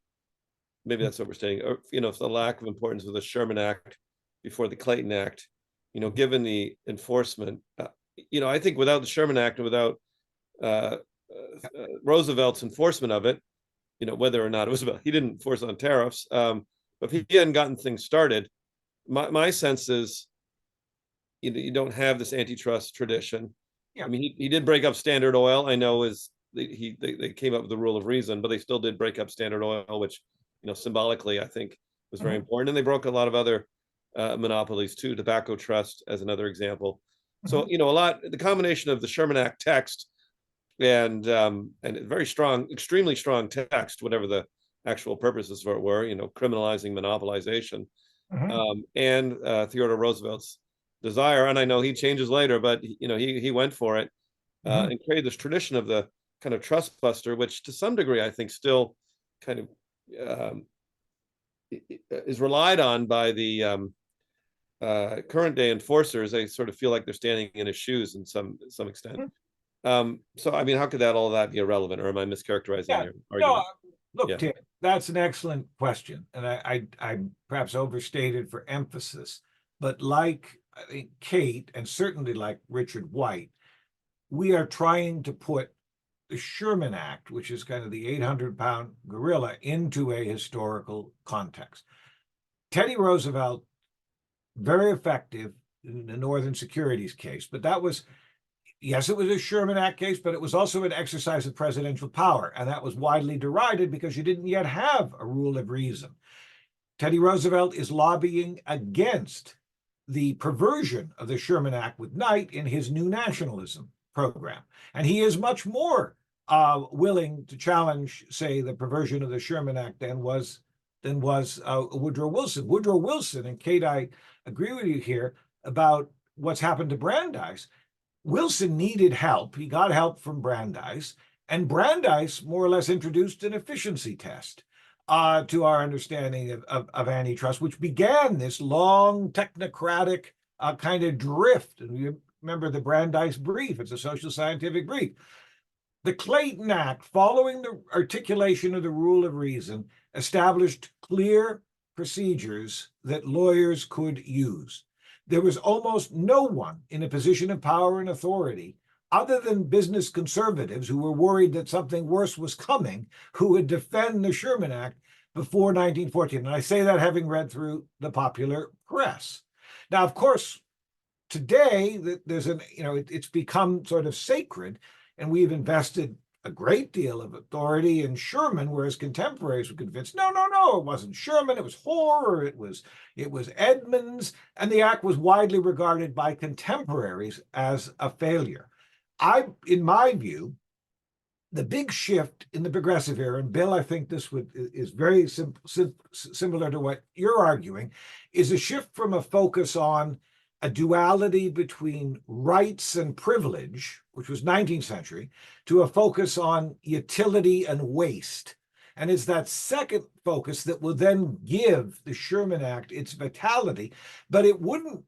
Maybe that's what we're saying, or the lack of importance of the Sherman Act before the Clayton Act. Given the enforcement, I think without the Sherman Act and without Roosevelt's enforcement of it, whether or not it was about, he didn't force on tariffs, but if he hadn't gotten things started, my sense is you don't have this antitrust tradition. Yeah. I mean, he did break up Standard Oil. I know they came up with the rule of reason, but they still did break up Standard Oil, which symbolically I think was very important. And they broke a lot of other monopolies too. Tobacco Trust as another example. So the combination of the Sherman Act text and very strong, extremely strong text, whatever the actual purposes for it were, criminalizing monopolization, and Theodore Roosevelt's desire, and I know he changes later, but he went for it and created this tradition of the kind of trust buster, which to some degree I think still kind of is relied on by the current day enforcers. They sort of feel like they're standing in his shoes in some extent. So I mean, how could all that be irrelevant, or am I mischaracterizing your argument? No, look, Tim, that's an excellent question, and I perhaps overstated for emphasis, but like I think Kate, and certainly like Richard White, we are trying to put the Sherman Act, which is kind of the 800-pound gorilla, into a historical context. Teddy Roosevelt, very effective in the Northern Securities case, but that was, yes, it was a Sherman Act case, but it was also an exercise of presidential power, and that was widely derided because you didn't yet have a rule of reason. Teddy Roosevelt is lobbying against the perversion of the Sherman Act with Knight in his New Nationalism program. And he is much more willing to challenge, say, the perversion of the Sherman Act than was Woodrow Wilson. Woodrow Wilson, and Kate, I agree with you here about what's happened to Brandeis. Wilson needed help. He got help from Brandeis, and Brandeis more or less introduced an efficiency test to our understanding of antitrust, which began this long technocratic kind of drift. And you remember the Brandeis brief, it's a social scientific brief. The Clayton Act, following the articulation of the rule of reason, established clear procedures that lawyers could use. There was almost no one in a position of power and authority, other than business conservatives who were worried that something worse was coming, who would defend the Sherman Act before 1914. And I say that having read through the popular press. Now, of course, today there's it's become sort of sacred, and we've invested a great deal of authority in Sherman, whereas contemporaries were convinced, no, it wasn't Sherman, it was Hoare, it was Edmunds, and the act was widely regarded by contemporaries as a failure. In my view, the big shift in the progressive era, and Bill, I think this is very similar to what you're arguing, is a shift from a focus on a duality between rights and privilege, which was 19th century, to a focus on utility and waste. And it's that second focus that will then give the Sherman Act its vitality. But it wouldn't,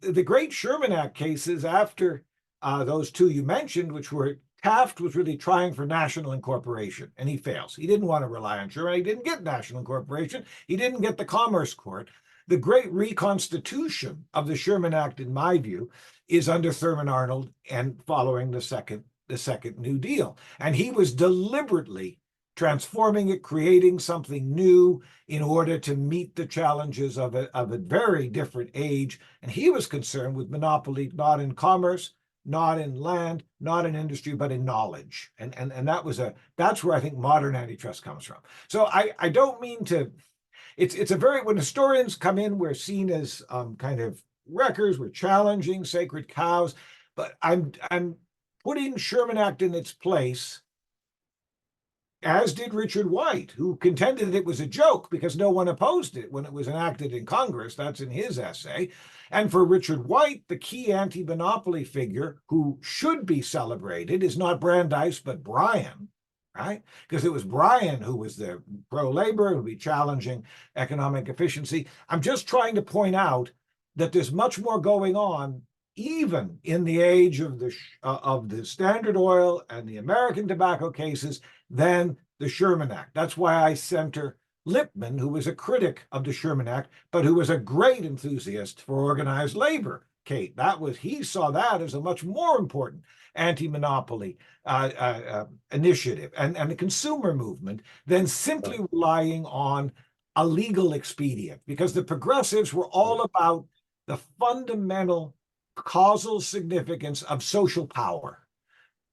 the great Sherman Act cases after those two you mentioned, which were Taft was really trying for national incorporation, and he fails. He didn't want to rely on Sherman. He didn't get national incorporation. He didn't get the Commerce Court. The great reconstitution of the Sherman Act, in my view, is under Thurman Arnold and following the second New Deal. And he was deliberately transforming it, creating something new in order to meet the challenges of a very different age. And he was concerned with monopoly, not in commerce, not in land, not in industry, but in knowledge. And that's where I think modern antitrust comes from. So I don't mean to, it's a very, when historians come in, we're seen as kind of wreckers, we're challenging sacred cows, but I'm putting Sherman Act in its place, as did Richard White, who contended it was a joke because no one opposed it when it was enacted in Congress. That's in his essay. And for Richard White, the key anti-monopoly figure who should be celebrated is not Brandeis, but Bryan, right? Because it was Bryan who was the pro-labor, who would be challenging economic efficiency. I'm just trying to point out that there's much more going on, even in the age of the Standard Oil and the American tobacco cases, than the Sherman Act. That's why I center Lippmann, who was a critic of the Sherman Act, but who was a great enthusiast for organized labor. Kate, he saw that as a much more important anti-monopoly initiative and the consumer movement than simply relying on a legal expedient, because the progressives were all about the fundamental causal significance of social power.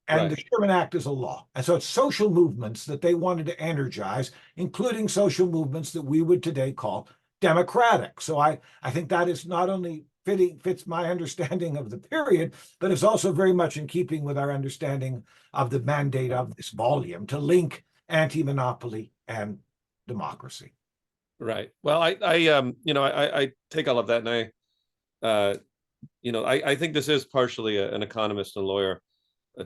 And the Sherman Act is a law. And so it's social movements that they wanted to energize, including social movements that we would today call democratic. So I think that is not only fits my understanding of the period, but it's also very much in keeping with our understanding of the mandate of this volume to link anti-monopoly and democracy. Right. Well, I take all of that, and I think this is partially an economist and lawyer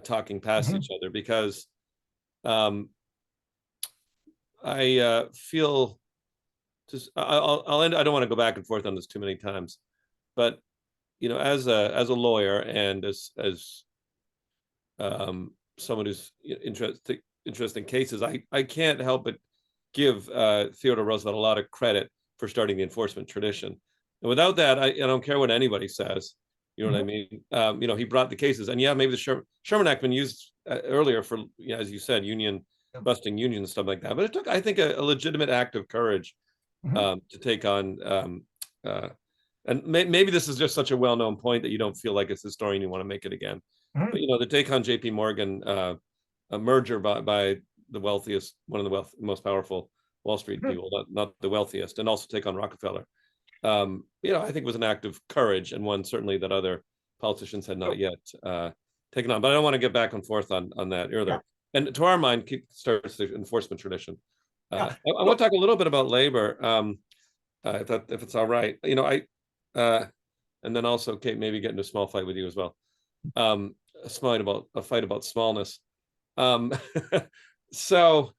talking past each other, because I feel just I'll end. I don't want to go back and forth on this too many times, but as a lawyer and as someone who's interested in cases, I can't help but give Theodore Roosevelt a lot of credit for starting the enforcement tradition. And without that, I don't care what anybody says. You know what I mean? You know, he brought the cases, and yeah, maybe the Sherman Act been used earlier for, as you said, busting unions and stuff like that. But it took, I think, a legitimate act of courage to take on. And maybe this is just such a well-known point that you don't feel like as a historian you want to make it again. But you know, to take on J.P. Morgan, a merger by the wealthiest, one of the most powerful Wall Street people, not the wealthiest, and also take on Rockefeller. You know, I think was an act of courage, and one certainly that other politicians had not yet taken on. But I don't want to get back and forth on that either. Yeah. And to our mind, starts the enforcement tradition. I want to talk a little bit about labor, if it's all right. You know, and then also, Kate, maybe get into a small fight with you as well. A fight about smallness. So,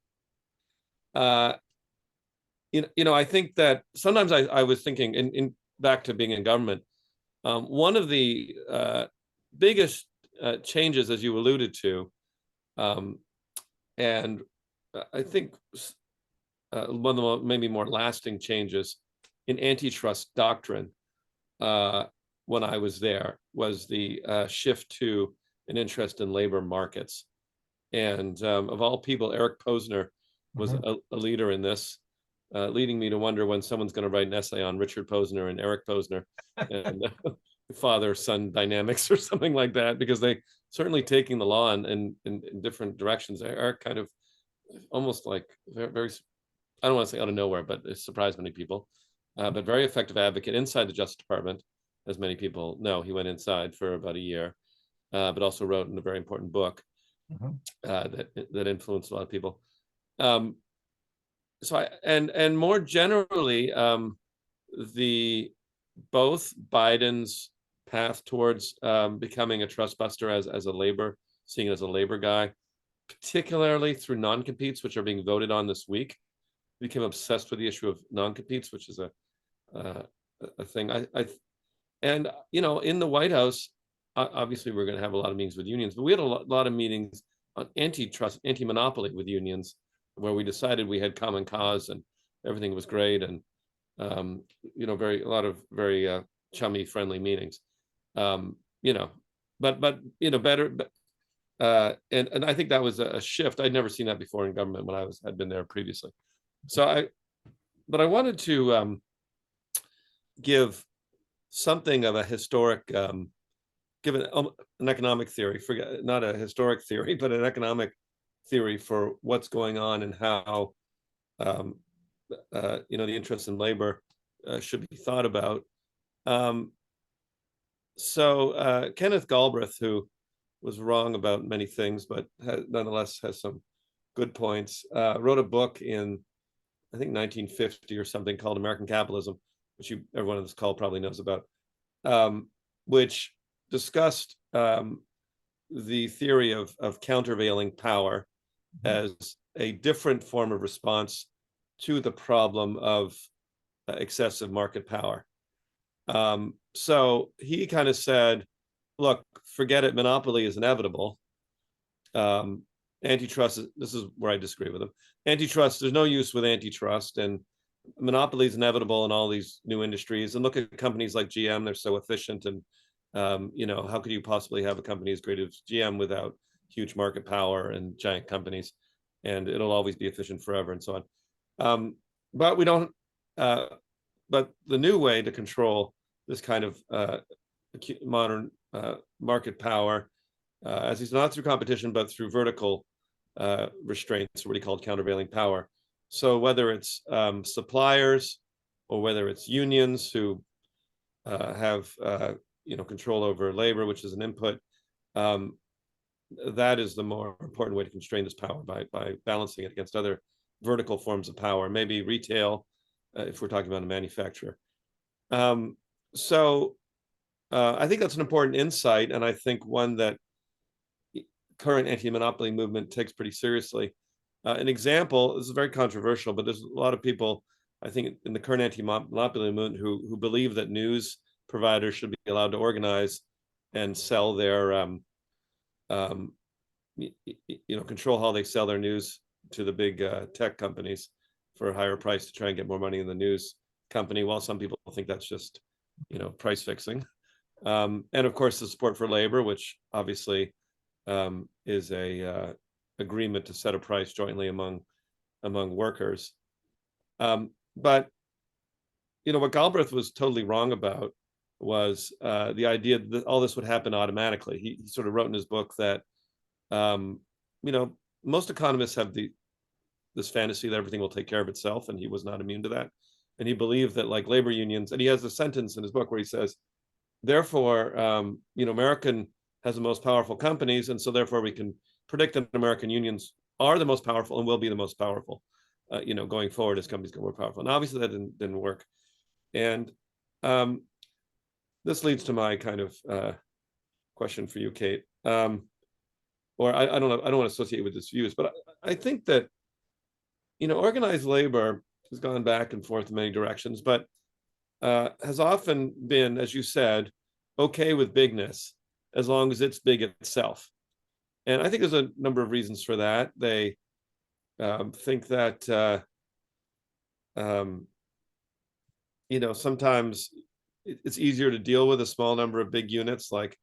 you know, I think that sometimes I was thinking, in back to being in government, one of the biggest changes, as you alluded to, and I think one of the maybe more lasting changes in antitrust doctrine when I was there was the shift to an interest in labor markets. And of all people, Eric Posner was a leader in this, leading me to wonder when someone's going to write an essay on Richard Posner and Eric Posner and father-son dynamics or something like that, because they certainly taking the law in different directions are kind of almost like very, I don't want to say out of nowhere, but it surprised many people, but very effective advocate inside the Justice Department. As many people know, he went inside for about a year, but also wrote in a very important book that influenced a lot of people. So and more generally, both Biden's path towards becoming a trust buster as a labor, seeing it as a labor guy, particularly through non-competes, which are being voted on this week, became obsessed with the issue of non-competes, which is a thing. And you know, in the White House, obviously we're going to have a lot of meetings with unions, but we had a lot of meetings on antitrust, anti-monopoly with unions, where we decided we had common cause and everything was great, and you know, a lot of very chummy, friendly meetings. You know, but you know, better. And I think that was a shift. I'd never seen that before in government when had been there previously. So I wanted to give something of a historic, give an economic theory, not a historic theory, but an economic theory for what's going on and how you know, the interest in labor should be thought about. So Kenneth Galbraith, who was wrong about many things, but nonetheless has some good points, wrote a book in, I think, 1950 or something, called American Capitalism, which everyone on this call probably knows about, which discussed the theory of countervailing power as a different form of response to the problem of excessive market power. So he kind of said, look, forget it, monopoly is inevitable. Antitrust, this is where I disagree with him. Antitrust, there's no use with antitrust, and monopoly is inevitable in all these new industries. And look at companies like GM, they're so efficient, and you know, how could you possibly have a company as great as GM without huge market power and giant companies? And it'll always be efficient forever, and so on. But we don't. But the new way to control this kind of modern market power, as he's not through competition, but through vertical restraints, what he called countervailing power. So whether it's suppliers or whether it's unions who have you know, control over labor, which is an input, that is the more important way to constrain this power, by balancing it against other vertical forms of power, maybe retail, if we're talking about a manufacturer. So I think that's an important insight, and I think one that current anti-monopoly movement takes pretty seriously. An example, this is very controversial, but there's a lot of people, I think, in the current anti-monopoly movement who believe that news providers should be allowed to organize and sell their, you know, control how they sell their news to the big tech companies for a higher price to try and get more money in the news company, while some people think that's just price fixing. And of course, the support for labor, which obviously is a agreement to set a price jointly among workers. But what Galbraith was totally wrong about was the idea that all this would happen automatically. He sort of wrote in his book that most economists have this fantasy that everything will take care of itself, and he was not immune to that. And he believed that, like, labor unions, and he has a sentence in his book where he says, therefore, American has the most powerful companies, and so therefore we can predict that American unions are the most powerful and will be the most powerful, going forward as companies get more powerful. And obviously that didn't work. And this leads to my kind of question for you, Kate. Or I don't know, I don't want to associate with this views, but I think that, organized labor has gone back and forth in many directions, but has often been, as you said, okay with bigness as long as it's big itself. And I think there's a number of reasons for that. They think that, sometimes it's easier to deal with a small number of big units, like,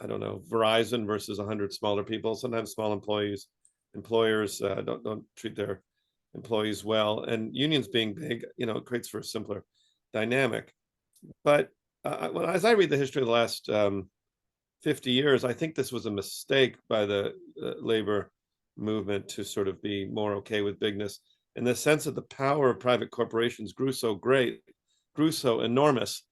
I don't know, Verizon versus 100 smaller people. Sometimes small employers don't treat their employees well, and unions being big, it creates for a simpler dynamic. But as I read the history of the last 50 years, I think this was a mistake by the labor movement to sort of be more okay with bigness, in the sense that the power of private corporations grew so enormous,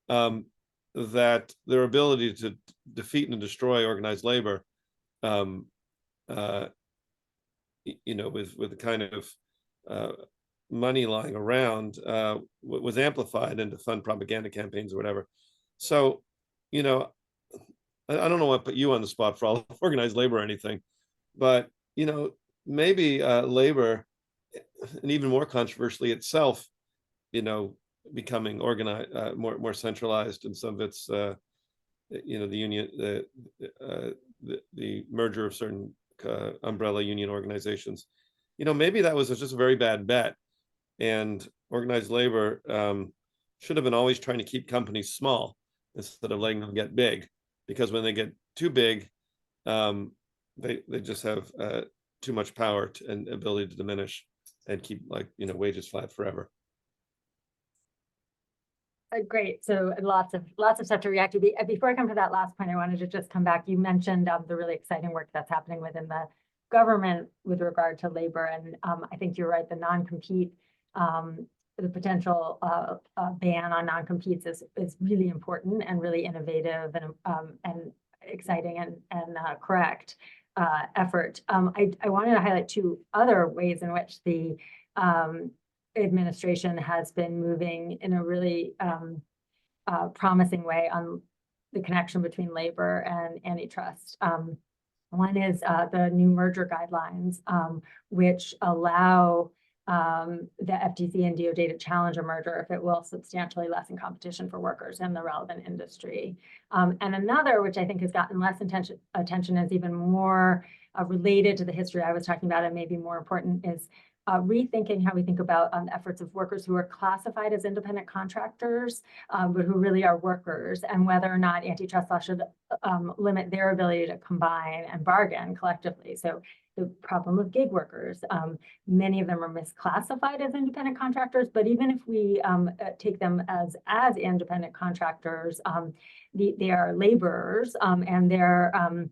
that their ability to defeat and destroy organized labor, with the kind of money lying around, was amplified into fund propaganda campaigns or whatever. So, I don't know what put you on the spot for all organized labor or anything, but, maybe labor, and even more controversially itself, becoming organized, more centralized in some of its, the union, the merger of certain umbrella union organizations. Maybe that was just a very bad bet, and organized labor should have been always trying to keep companies small instead of letting them get big, because when they get too big, they just have too much power and ability to diminish and keep, wages flat forever. Great. So lots of stuff to react to. Before I come to that last point, I wanted to just come back. You mentioned the really exciting work that's happening within the government with regard to labor, and I think you're right. The non-compete, the potential ban on non-competes is really important and really innovative and exciting and correct effort. I wanted to highlight two other ways in which the administration has been moving in a really promising way on the connection between labor and antitrust. One is the new merger guidelines, which allow the FTC and DOJ to challenge a merger if it will substantially lessen competition for workers in the relevant industry. And another, which I think has gotten less attention, is even more related to the history I was talking about, and maybe more important, is rethinking how we think about the efforts of workers who are classified as independent contractors, but who really are workers, and whether or not antitrust law should limit their ability to combine and bargain collectively. So the problem of gig workers, many of them are misclassified as independent contractors, but even if we take them as independent contractors, they are laborers, and they're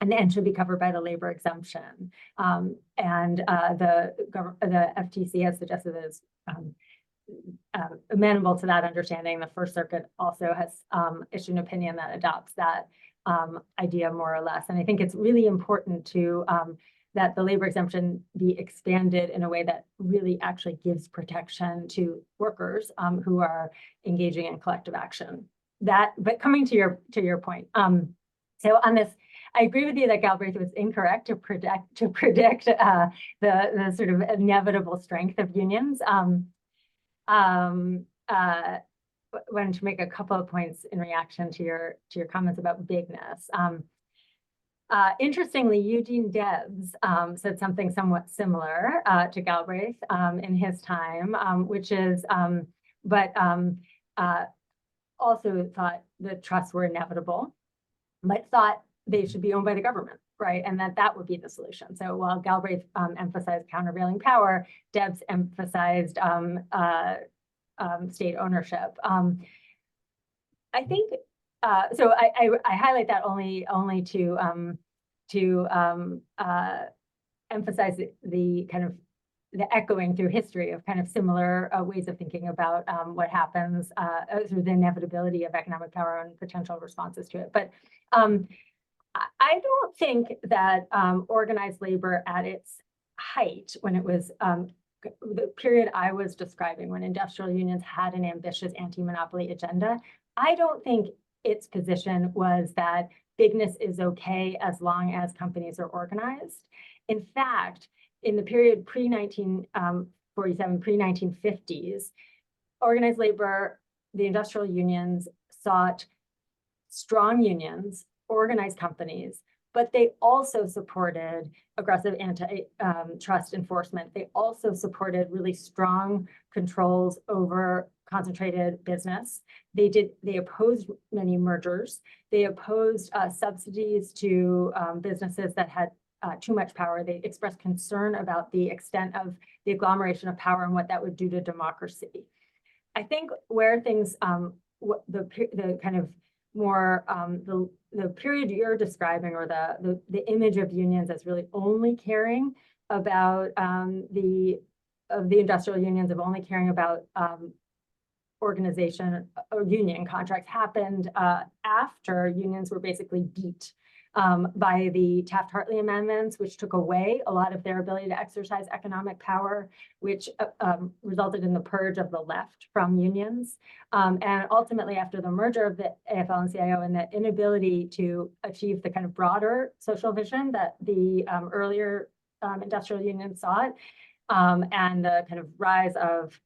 and should be covered by the labor exemption. And the FTC has suggested that it's amenable to that understanding. The First Circuit also has issued an opinion that adopts that idea more or less. And I think it's really important to that the labor exemption be expanded in a way that really actually gives protection to workers who are engaging in collective action. But coming to your point, so on this, I agree with you that Galbraith was incorrect to predict the sort of inevitable strength of unions. Wanted to make a couple of points in reaction to your comments about bigness. Interestingly, Eugene Debs said something somewhat similar to Galbraith in his time, which is, but also thought the trusts were inevitable, but thought they should be owned by the government, right? And that would be the solution. So while Galbraith emphasized countervailing power, Debs emphasized state ownership. I think so. I highlight that only to emphasize the kind of the echoing through history of kind of similar ways of thinking about what happens through the inevitability of economic power and potential responses to it. But I don't think that organized labor at its height, when it was the period I was describing, when industrial unions had an ambitious anti-monopoly agenda, I don't think its position was that bigness is okay as long as companies are organized. In fact, in the period pre-1947, pre-1950s, organized labor, the industrial unions sought strong unions, organized companies, but they also supported aggressive antitrust enforcement. They also supported really strong controls over concentrated business. They opposed many mergers. They opposed subsidies to businesses that had too much power. They expressed concern about the extent of the agglomeration of power and what that would do to democracy. I think where things, the kind of more the period you're describing, or the image of unions as really only caring about the industrial unions, of only caring about organization or union contracts, happened after unions were basically beat by the Taft-Hartley amendments, which took away a lot of their ability to exercise economic power, which resulted in the purge of the left from unions. And ultimately, after the merger of the AFL and CIO and the inability to achieve the kind of broader social vision that the earlier industrial unions sought, and the kind of rise of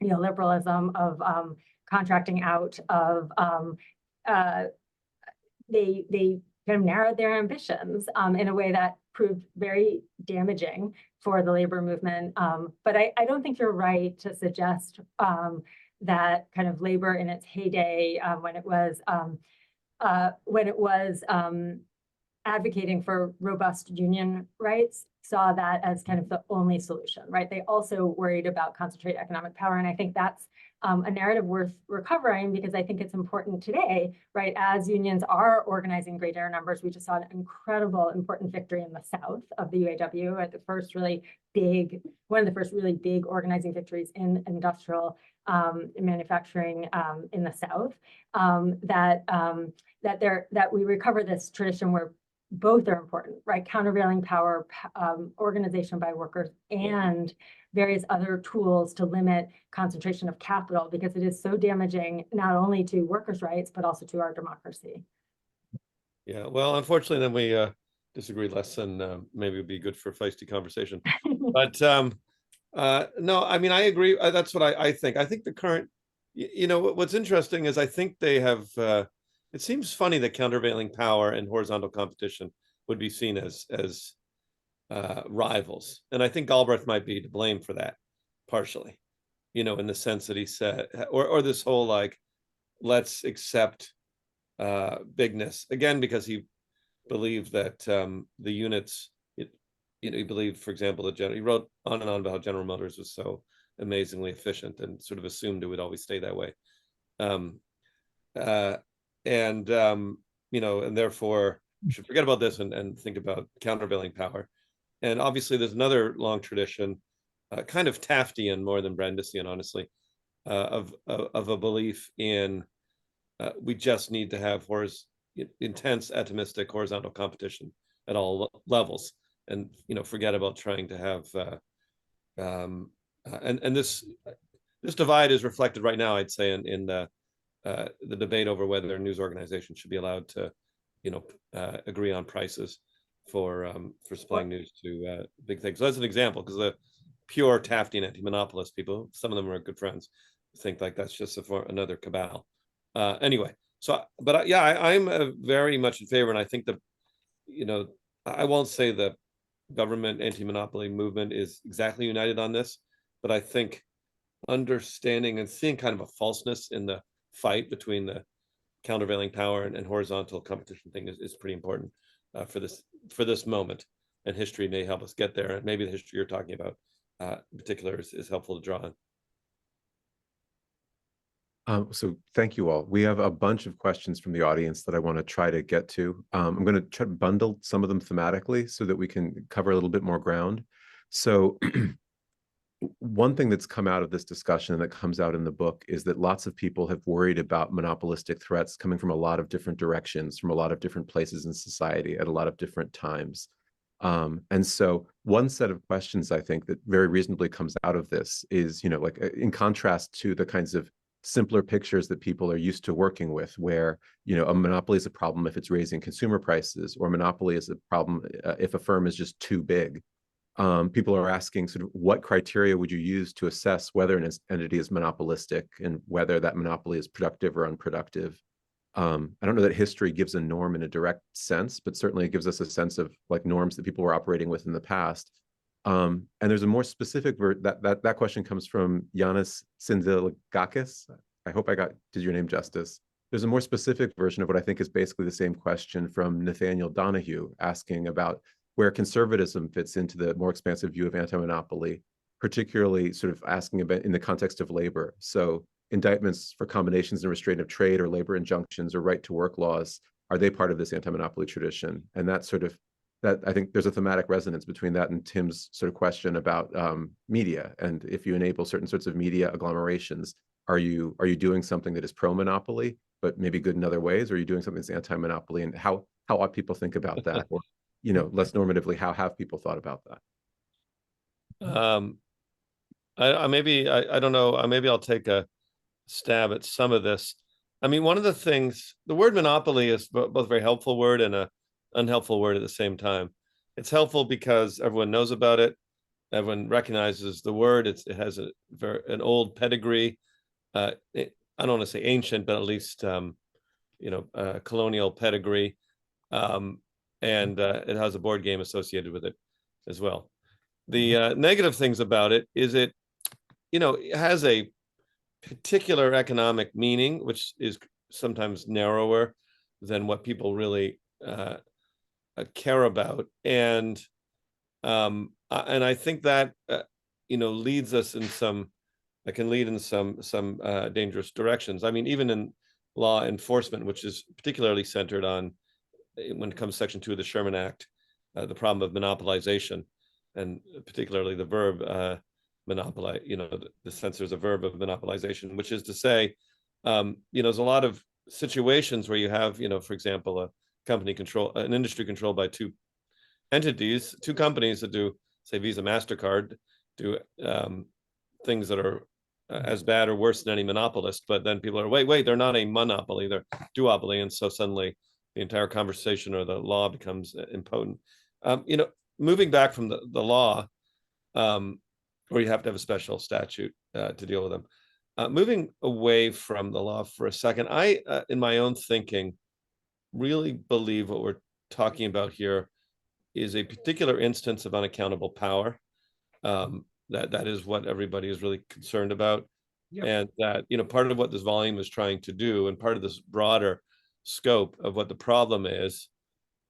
neoliberalism, of contracting out, of they kind of narrowed their ambitions in a way that proved very damaging for the labor movement. But I don't think you're right to suggest that kind of labor in its heyday, when it was advocating for robust union rights, saw that as kind of the only solution, right? They also worried about concentrated economic power. And I think that's a narrative worth recovering, because I think it's important today, right? As unions are organizing greater numbers, we just saw an incredible, important victory in the South of the UAW, at the first really big, one of the first really big organizing victories in industrial manufacturing in the South, that we recover this tradition where both are important, right? Countervailing power, organization by workers, and various other tools to limit concentration of capital, because it is so damaging not only to workers' rights, but also to our democracy. Yeah, well, unfortunately, then we disagree less than maybe would be good for a feisty conversation. But no, I mean, I agree. That's what I think. I think the current, what's interesting is I think they have, it seems funny that countervailing power and horizontal competition would be seen as rivals. And I think Galbraith might be to blame for that, partially, in the sense that he said, or this whole, like, let's accept bigness, again, because he believed that the units, he believed, for example, he wrote on and on about how General Motors was so amazingly efficient, and sort of assumed it would always stay that way. And therefore we should forget about this and think about countervailing power. And obviously there's another long tradition, kind of Taftian more than Brandisian, honestly, of a belief in we just need to have intense atomistic horizontal competition at all levels, and forget about trying to have and this divide is reflected right now, I'd say, in the debate over whether news organizations should be allowed to agree on prices for supplying news to big things. So that's an example, because the pure Taftian anti-monopolist people, some of them are good friends, think like that's just another cabal. Anyway, so but yeah, I'm very much in favor, and I think I won't say the government anti-monopoly movement is exactly united on this, but I think understanding and seeing kind of a falseness in the fight between the countervailing power and horizontal competition thing is pretty important for this moment. And history may help us get there. And maybe the history you're talking about in particular is helpful to draw on. So thank you all. We have a bunch of questions from the audience that I want to try to get to. I'm going to try to bundle some of them thematically so that we can cover a little bit more ground. So one thing that's come out of this discussion and that comes out in the book is that lots of people have worried about monopolistic threats coming from a lot of different directions, from a lot of different places in society at a lot of different times. And so one set of questions I think that very reasonably comes out of this is, like in contrast to the kinds of simpler pictures that people are used to working with, where, a monopoly is a problem if it's raising consumer prices, or monopoly is a problem if a firm is just too big. People are asking sort of what criteria would you use to assess whether an entity is monopolistic and whether that monopoly is productive or unproductive. I don't know that history gives a norm in a direct sense, but certainly it gives us a sense of like norms that people were operating with in the past. And there's a more specific that question comes from Yanis Sindelgakis. I hope I did your name justice. There's a more specific version of what I think is basically the same question from Nathaniel Donahue, asking about where conservatism fits into the more expansive view of anti-monopoly, particularly sort of asking about in the context of labor. So indictments for combinations and restraint of trade or labor injunctions or right to work laws, are they part of this anti-monopoly tradition? And that I think there's a thematic resonance between that and Tim's sort of question about media. And if you enable certain sorts of media agglomerations, are you doing something that is pro-monopoly, but maybe good in other ways? Or are you doing something that's anti-monopoly? And how ought people think about that? Or, less normatively, how have people thought about that? I don't know, maybe I'll take a stab at some of this. I mean, one of the things, the word monopoly is both a very helpful word and a unhelpful word at the same time. It's helpful because everyone knows about it. Everyone recognizes the word. It has an old pedigree. I don't want to say ancient, but at least, colonial pedigree. And it has a board game associated with it as well. The negative things about it is it has a particular economic meaning, which is sometimes narrower than what people really care about, and I think that leads us in some dangerous directions. I mean, even in law enforcement, which is particularly centered on, when it comes to Section 2 of the Sherman Act, the problem of monopolization, and particularly the verb monopolize. The sense there's a verb of monopolization, which is to say, there's a lot of situations where you have, for example, an industry controlled by two companies that do, say, Visa, MasterCard, do things that are as bad or worse than any monopolist. But then people are, wait, they're not a monopoly, they're duopoly. And so suddenly the entire conversation or the law becomes impotent. Moving back from the law, where you have to have a special statute to deal with them. Moving away from the law for a second, I, in my own thinking, really believe what we're talking about here is a particular instance of unaccountable power. That is what everybody is really concerned about. Yep. And that, part of what this volume is trying to do, and part of this broader scope of what the problem is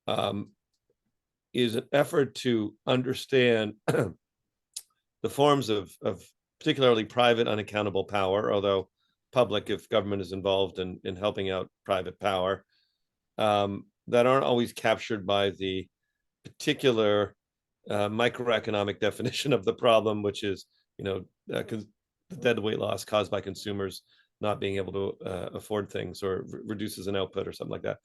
an effort to understand the forms of particularly private unaccountable power, although public if government is involved in helping out private power, that aren't always captured by the particular microeconomic definition of the problem, which is, the deadweight loss caused by consumers not being able to afford things, or reduces an output or something like that.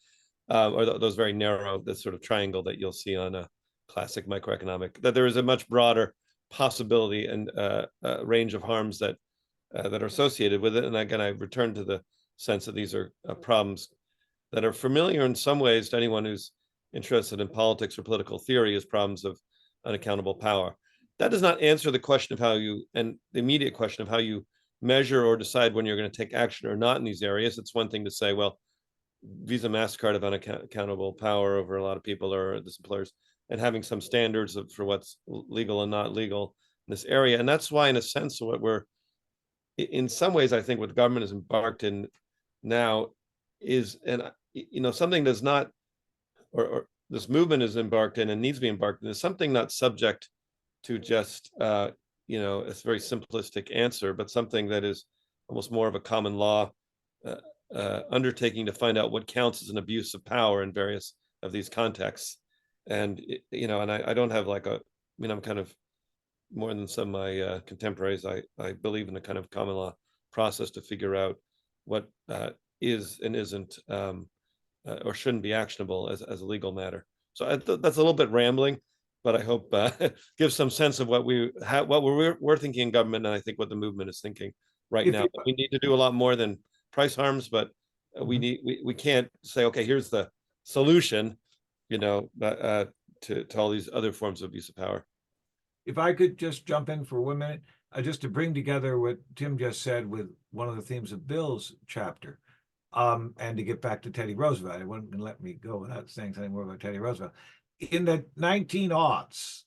Or those very narrow, the sort of triangle that you'll see on a classic microeconomic, that there is a much broader possibility and range of harms that are associated with it. And again, I return to the sense that these are problems that are familiar in some ways to anyone who's interested in politics or political theory, as problems of unaccountable power. That does not answer the question of the immediate question of how you measure or decide when you're going to take action or not in these areas. It's one thing to say, well, Visa, MasterCard have unaccountable power over a lot of people or the employers, and having some standards for what's legal and not legal in this area. And that's why, in a sense, what in some ways, I think what the government has embarked in now is, and something does not, or this movement is embarked in and needs to be embarked in, is something not subject to just a very simplistic answer, but something that is almost more of a common law undertaking to find out what counts as an abuse of power in various of these contexts. And and I don't have I'm kind of more than some of my contemporaries. I believe in a kind of common law process to figure out what is and isn't or shouldn't be actionable as a legal matter. So that's a little bit rambling, but I hope gives some sense of what we're thinking in government, and I think what the movement is thinking right now. We need to do a lot more than price harms, but we can't say, okay, here's the solution, to all these other forms of abuse of power. If I could just jump in for 1 minute, just to bring together what Tim just said with one of the themes of Bill's chapter, and to get back to Teddy Roosevelt. It wouldn't let me go without saying something more about Teddy Roosevelt. In the 1900s,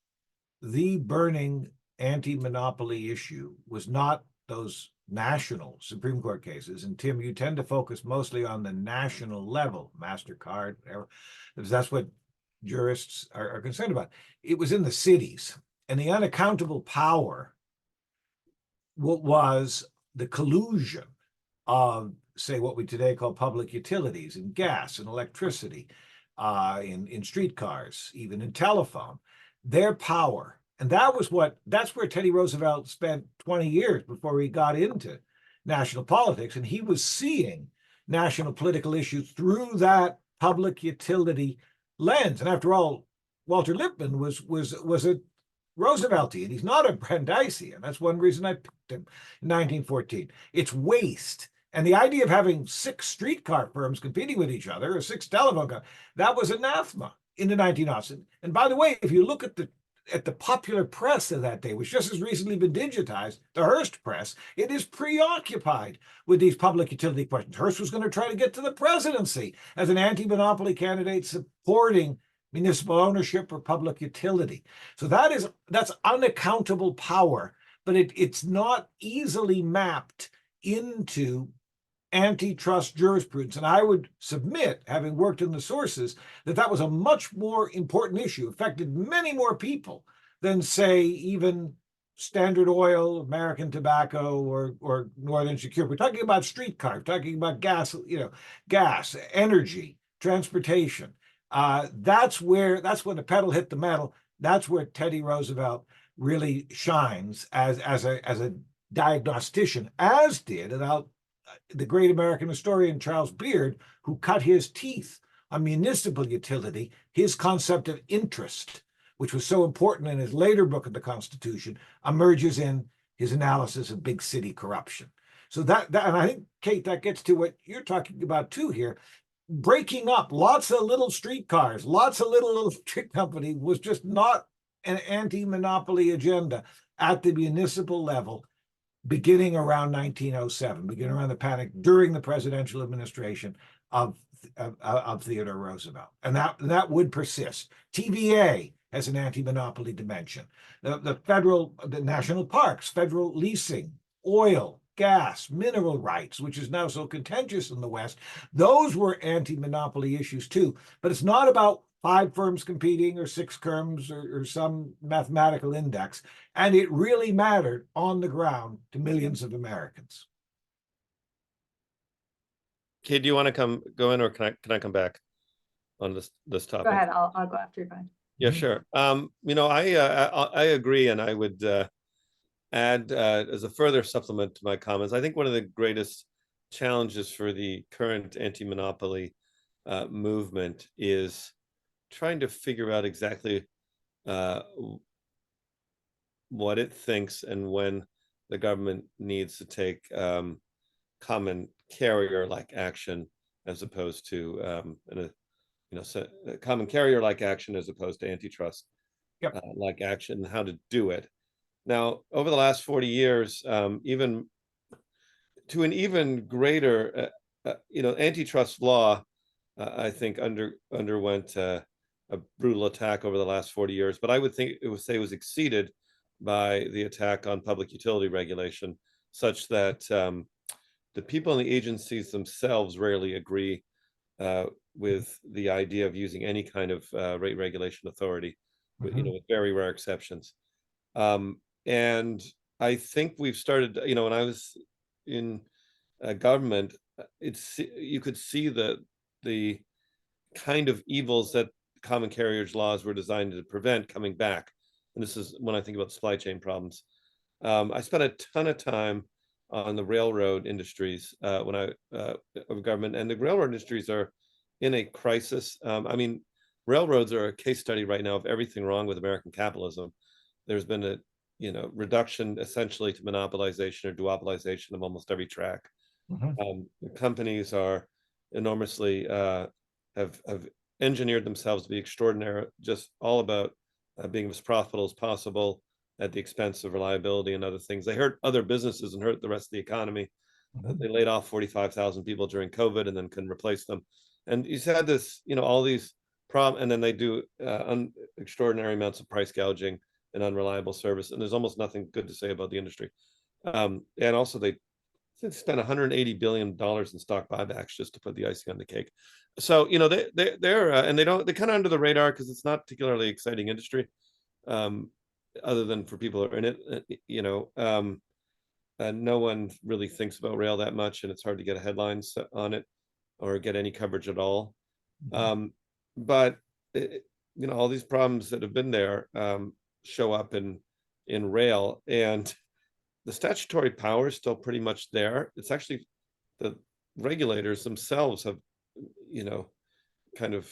the burning anti-monopoly issue was not those national Supreme Court cases. And Tim, you tend to focus mostly on the national level, MasterCard, whatever, because that's what jurists are concerned about. It was in the cities, and the unaccountable power was the collusion of, say, what we today call public utilities in gas and electricity, in streetcars, even in telephone, their power. And that's where Teddy Roosevelt spent 20 years before he got into national politics. And he was seeing national political issues through that public utility lens. And after all, Walter Lippmann was a Rooseveltian. He's not a Brandeisian. That's one reason I picked him in 1914. It's waste. And the idea of having 6 streetcar firms competing with each other, or 6 telephone companies, that was anathema in the 1900s. And by the way, if you look at the popular press of that day, which just has recently been digitized, the Hearst press, it is preoccupied with these public utility questions. Hearst was going to try to get to the presidency as an anti-monopoly candidate supporting municipal ownership or public utility. So that's unaccountable power, but it's not easily mapped into antitrust jurisprudence. And I would submit, having worked in the sources, that was a much more important issue, affected many more people than, say, even Standard Oil, American Tobacco, or Northern Secure. We're talking about streetcars, talking about gas, energy, transportation. That's when the pedal hit the metal. That's where Teddy Roosevelt really shines as a diagnostician, as did the great American historian Charles Beard, who cut his teeth on municipal utility, his concept of interest, which was so important in his later book of the Constitution, emerges in his analysis of big city corruption. So and I think, Kate, that gets to what you're talking about too here. Breaking up lots of little streetcars, lots of little street company was just not an anti-monopoly agenda at the municipal level, beginning around 1907, beginning around the panic during the presidential administration of Theodore Roosevelt. And that would persist. TVA has an anti-monopoly dimension. The national parks, federal leasing, oil, gas, mineral rights, which is now so contentious in the West, those were anti-monopoly issues too. But it's not about 5 firms competing or 6 firms or some mathematical index. And it really mattered on the ground to millions of Americans. Kate, do you want to go in, or can I come back on this topic? Go ahead. I'll go after you. Go ahead. Yeah, sure. I agree, and I would add as a further supplement to my comments, I think one of the greatest challenges for the current anti-monopoly movement is trying to figure out exactly what it thinks and when the government needs to take common carrier-like action as opposed to common carrier-like action as opposed to antitrust like action, and how to do it. Now, over the last 40 years, even to an even greater, antitrust law, I think underwent a brutal attack over the last 40 years. But I would say it was exceeded by the attack on public utility regulation, such that the people in the agencies themselves rarely agree with the idea of using any kind of rate regulation authority, with, with very rare exceptions. And I think we've started, when I was in government, you could see the kind of evils that common carriage laws were designed to prevent coming back. And this is when I think about supply chain problems. I spent a ton of time on the railroad industries when I of government, and the railroad industries are in a crisis. I mean, railroads are a case study right now of everything wrong with American capitalism. There's been a reduction essentially to monopolization or duopolization of almost every track. The companies are enormously have engineered themselves to be extraordinary, just all about being as profitable as possible at the expense of reliability and other things. They hurt other businesses and hurt the rest of the economy. They laid off 45,000 people during COVID and then couldn't replace them. And you had this, all these problems, and then they do extraordinary amounts of price gouging and unreliable service. And there's almost nothing good to say about the industry. And also they spent $180 billion in stock buybacks just to put the icing on the cake. So, they're and they're kind of under the radar because it's not particularly exciting industry. Other than for people who are in it, and no one really thinks about rail that much, and it's hard to get headlines on it or get any coverage at all. But all these problems that have been there show up in rail, and the statutory power is still pretty much there. It's actually the regulators themselves have, kind of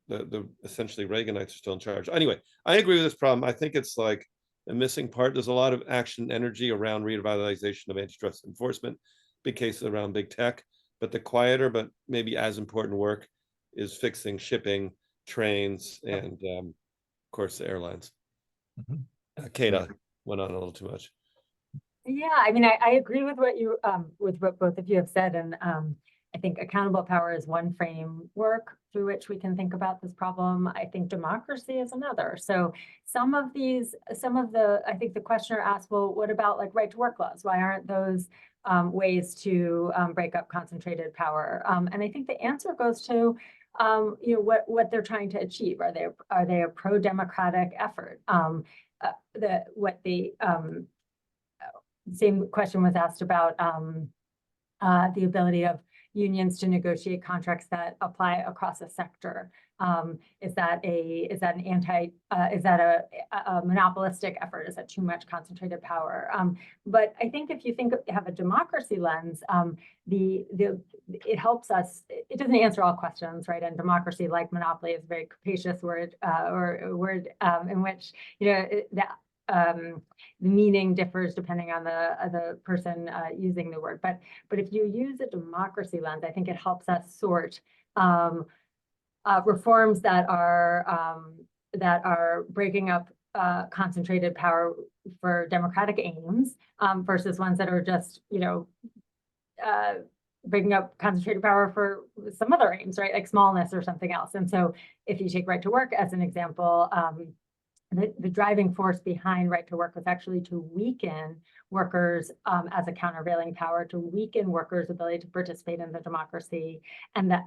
the essentially Reaganites are still in charge. Anyway, I agree with this problem. I think it's like a missing part. There's a lot of action energy around revitalization of antitrust enforcement, big cases around big tech, but the quieter but maybe as important work is fixing shipping, trains, and of course the airlines. Kate, I went on a little too much. Yeah, I mean, I agree with what you with what both of you have said, and I think accountable power is one framework through which we can think about this problem. I think democracy is another. So I think the questioner asked, well, what about like right to work laws? Why aren't those ways to break up concentrated power? And I think the answer goes to what they're trying to achieve. Are they a pro-democratic effort? Same question was asked about the ability of unions to negotiate contracts that apply across a sector. Is that a monopolistic effort? Is that too much concentrated power? But I think if you have a democracy lens, it helps us. It doesn't answer all questions, right? And democracy, like monopoly, is a very capacious word, or a word in which the meaning differs depending on the person using the word. But if you use a democracy lens, I think it helps us sort reforms that are breaking up concentrated power for democratic aims versus ones that are just breaking up concentrated power for some other aims, right? Like smallness or something else. And so if you take right to work as an example, the driving force behind right to work was actually to weaken workers as a countervailing power, to weaken workers' ability to participate in the democracy, and the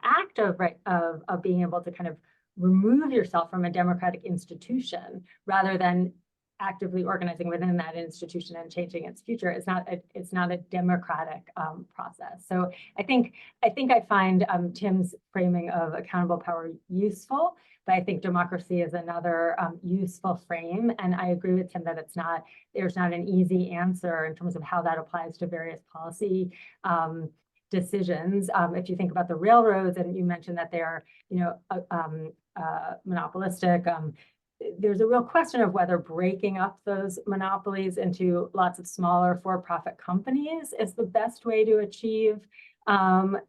act of being able to kind of remove yourself from a democratic institution rather than actively organizing within that institution and changing its future. It's not a democratic process. So I think I find Tim's framing of accountable power useful, but I think democracy is another useful frame. And I agree with Tim that there's not an easy answer in terms of how that applies to various policy decisions. If you think about the railroads, and you mentioned that they are, monopolistic, there's a real question of whether breaking up those monopolies into lots of smaller for-profit companies is the best way to achieve, to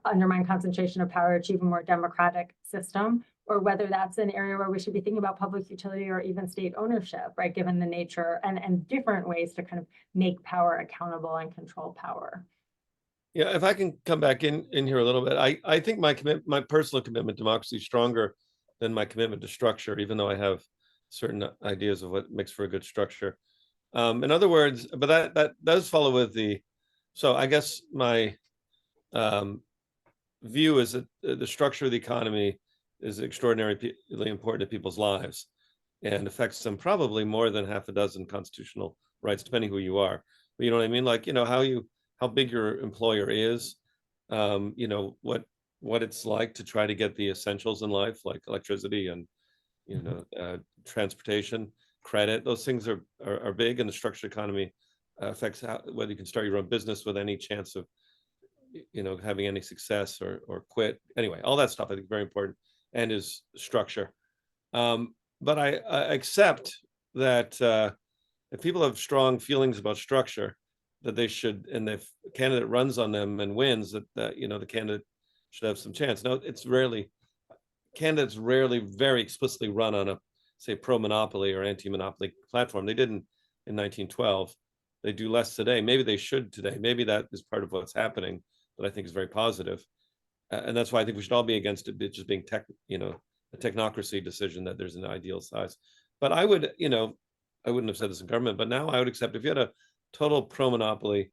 undermine concentration of power, achieve a more democratic system, or whether that's an area where we should be thinking about public utility or even state ownership, right? Given the nature and different ways to kind of make power accountable and control power. Yeah, if I can come back in here a little bit, I think my personal commitment to democracy is stronger than my commitment to structure, even though I have certain ideas of what makes for a good structure. In other words, but that does follow with so I guess my view is that the structure of the economy is extraordinarily important to people's lives and affects them probably more than half a dozen constitutional rights, depending who you are. But you know what I mean? Like, how big your employer is, what it's like to try to get the essentials in life, like electricity and, transportation, credit. Those things are big, and the structured economy affects whether you can start your own business with any chance of, having any success or quit. Anyway, all that stuff I think is very important and is structure. But I accept that if people have strong feelings about structure, that they should, and if a candidate runs on them and wins, that the candidate should have some chance. Now, candidates rarely very explicitly run on a, say, pro-monopoly or anti-monopoly platform. They didn't in 1912. They do less today. Maybe they should today. Maybe that is part of what's happening that I think is very positive. And that's why I think we should all be against it just being a technocracy decision that there's an ideal size. But I would, I wouldn't have said this in government, but now I would accept if you had a total pro-monopoly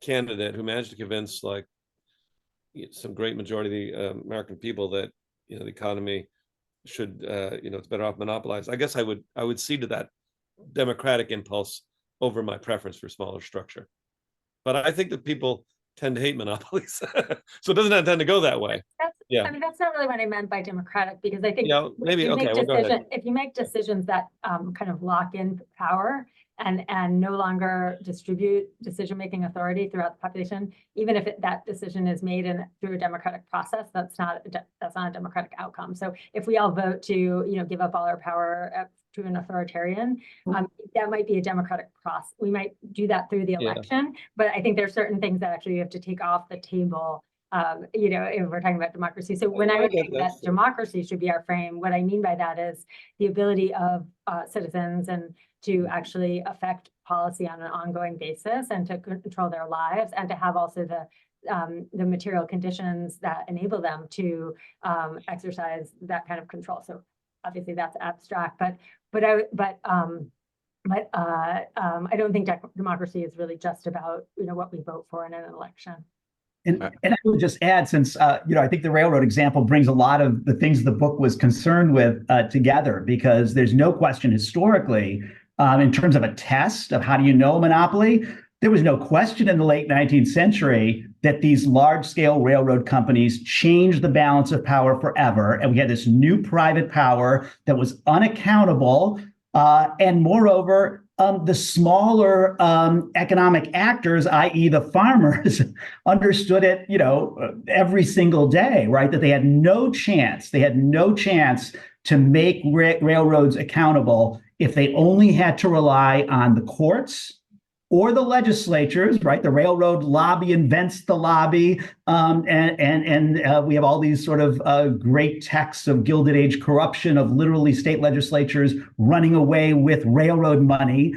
candidate who managed to convince like some great majority of the American people that, the economy should, it's better off monopolized. I guess I would cede to that democratic impulse over my preference for smaller structure. But I think that people tend to hate monopolies. So it doesn't tend to go that way. I mean, that's not really what I meant by democratic, because I think maybe, okay, well, go ahead. If you make decisions that kind of lock in power and no longer distribute decision-making authority throughout the population, even if that decision is made through a democratic process, that's not a democratic outcome. So if we all vote to, give up all our power to an authoritarian, that might be a democratic process. We might do that through the election, but I think there's certain things that actually you have to take off the table, if we're talking about democracy. So when I would say that democracy should be our frame, what I mean by that is the ability of citizens and to actually affect policy on an ongoing basis and to control their lives, and to have also the material conditions that enable them to exercise that kind of control. So obviously that's abstract, but I don't think democracy is really just about what we vote for in an election. And I would just add, since I think the railroad example brings a lot of the things the book was concerned with together, because there's no question historically, in terms of a test of how do you know a monopoly, there was no question in the late 19th century that these large-scale railroad companies changed the balance of power forever, and we had this new private power that was unaccountable, and moreover, the smaller economic actors, i.e. the farmers, understood it, every single day, right? That they had no chance. They had no chance to make railroads accountable if they only had to rely on the courts or the legislatures, right? The railroad lobby invents the lobby, and we have all these sort of great texts of Gilded Age corruption of literally state legislatures running away with railroad money.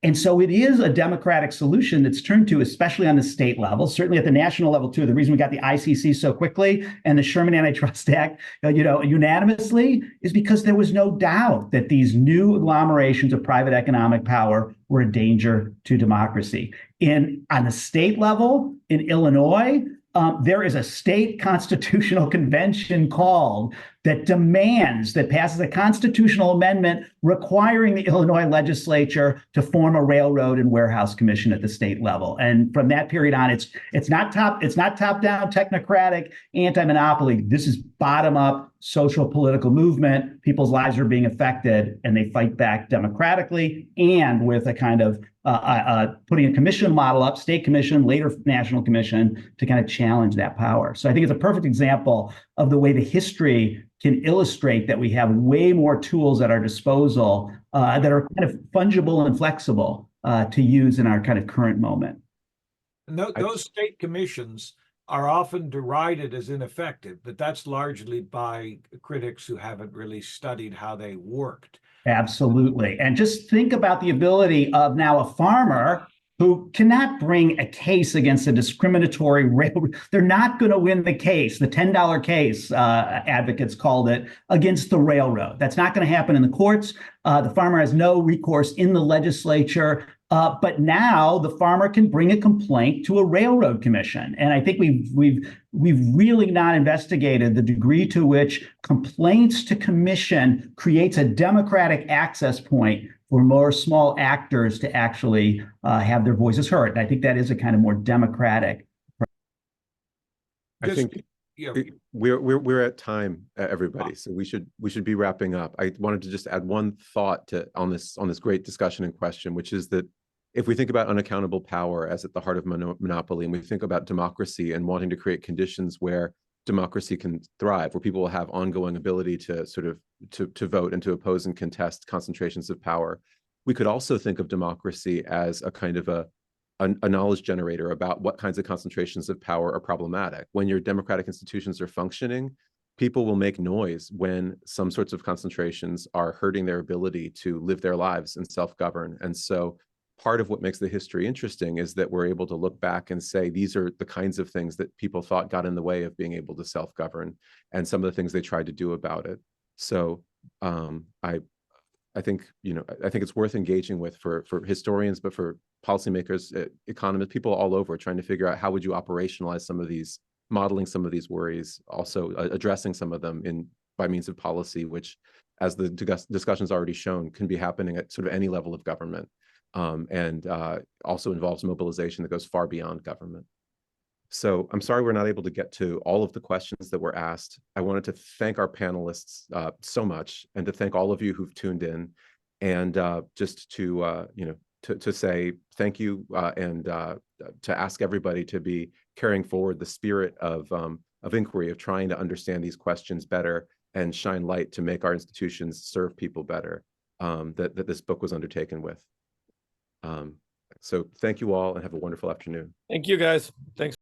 And so it is a democratic solution that's turned to, especially on the state level, certainly at the national level too. The reason we got the ICC so quickly and the Sherman Antitrust Act, unanimously, is because there was no doubt that these new agglomerations of private economic power were a danger to democracy. On the state level, in Illinois, there is a state constitutional convention called that passes a constitutional amendment requiring the Illinois legislature to form a railroad and warehouse commission at the state level. And from that period on, it's not top-down technocratic anti-monopoly. This is bottom-up social political movement. People's lives are being affected, and they fight back democratically and with a kind of putting a commission model up, state commission, later national commission, to kind of challenge that power. So I think it's a perfect example of the way the history can illustrate that we have way more tools at our disposal that are kind of fungible and flexible to use in our kind of current moment. And those state commissions are often derided as ineffective, but that's largely by critics who haven't really studied how they worked. Absolutely. And just think about the ability of now a farmer who cannot bring a case against a discriminatory railroad. They're not going to win the case, the $10 case, advocates called it, against the railroad. That's not going to happen in the courts. The farmer has no recourse in the legislature. But now the farmer can bring a complaint to a railroad commission. And I think we've really not investigated the degree to which complaints to commission creates a democratic access point for more small actors to actually have their voices heard. And I think that is a kind of more democratic. I think we're at time, everybody, so we should be wrapping up. I wanted to just add one thought on this great discussion and question, which is that if we think about unaccountable power as at the heart of monopoly, and we think about democracy and wanting to create conditions where democracy can thrive, where people will have ongoing ability to sort of to vote and to oppose and contest concentrations of power, we could also think of democracy as a kind of a knowledge generator about what kinds of concentrations of power are problematic. When your democratic institutions are functioning, people will make noise when some sorts of concentrations are hurting their ability to live their lives and self-govern. And so part of what makes the history interesting is that we're able to look back and say, these are the kinds of things that people thought got in the way of being able to self-govern and some of the things they tried to do about it. So I think, I think it's worth engaging with for historians, but for policymakers, economists, people all over, trying to figure out how would you operationalize some of these, modeling some of these worries, also addressing some of them by means of policy, which, as the discussion's already shown, can be happening at sort of any level of government, and also involves mobilization that goes far beyond government. So I'm sorry we're not able to get to all of the questions that were asked. I wanted to thank our panelists so much, and to thank all of you who've tuned in, and just to to say thank you, and to ask everybody to be carrying forward the spirit of inquiry, of trying to understand these questions better and shine light to make our institutions serve people better, that this book was undertaken with. So thank you all, and have a wonderful afternoon. Thank you, guys. Thanks.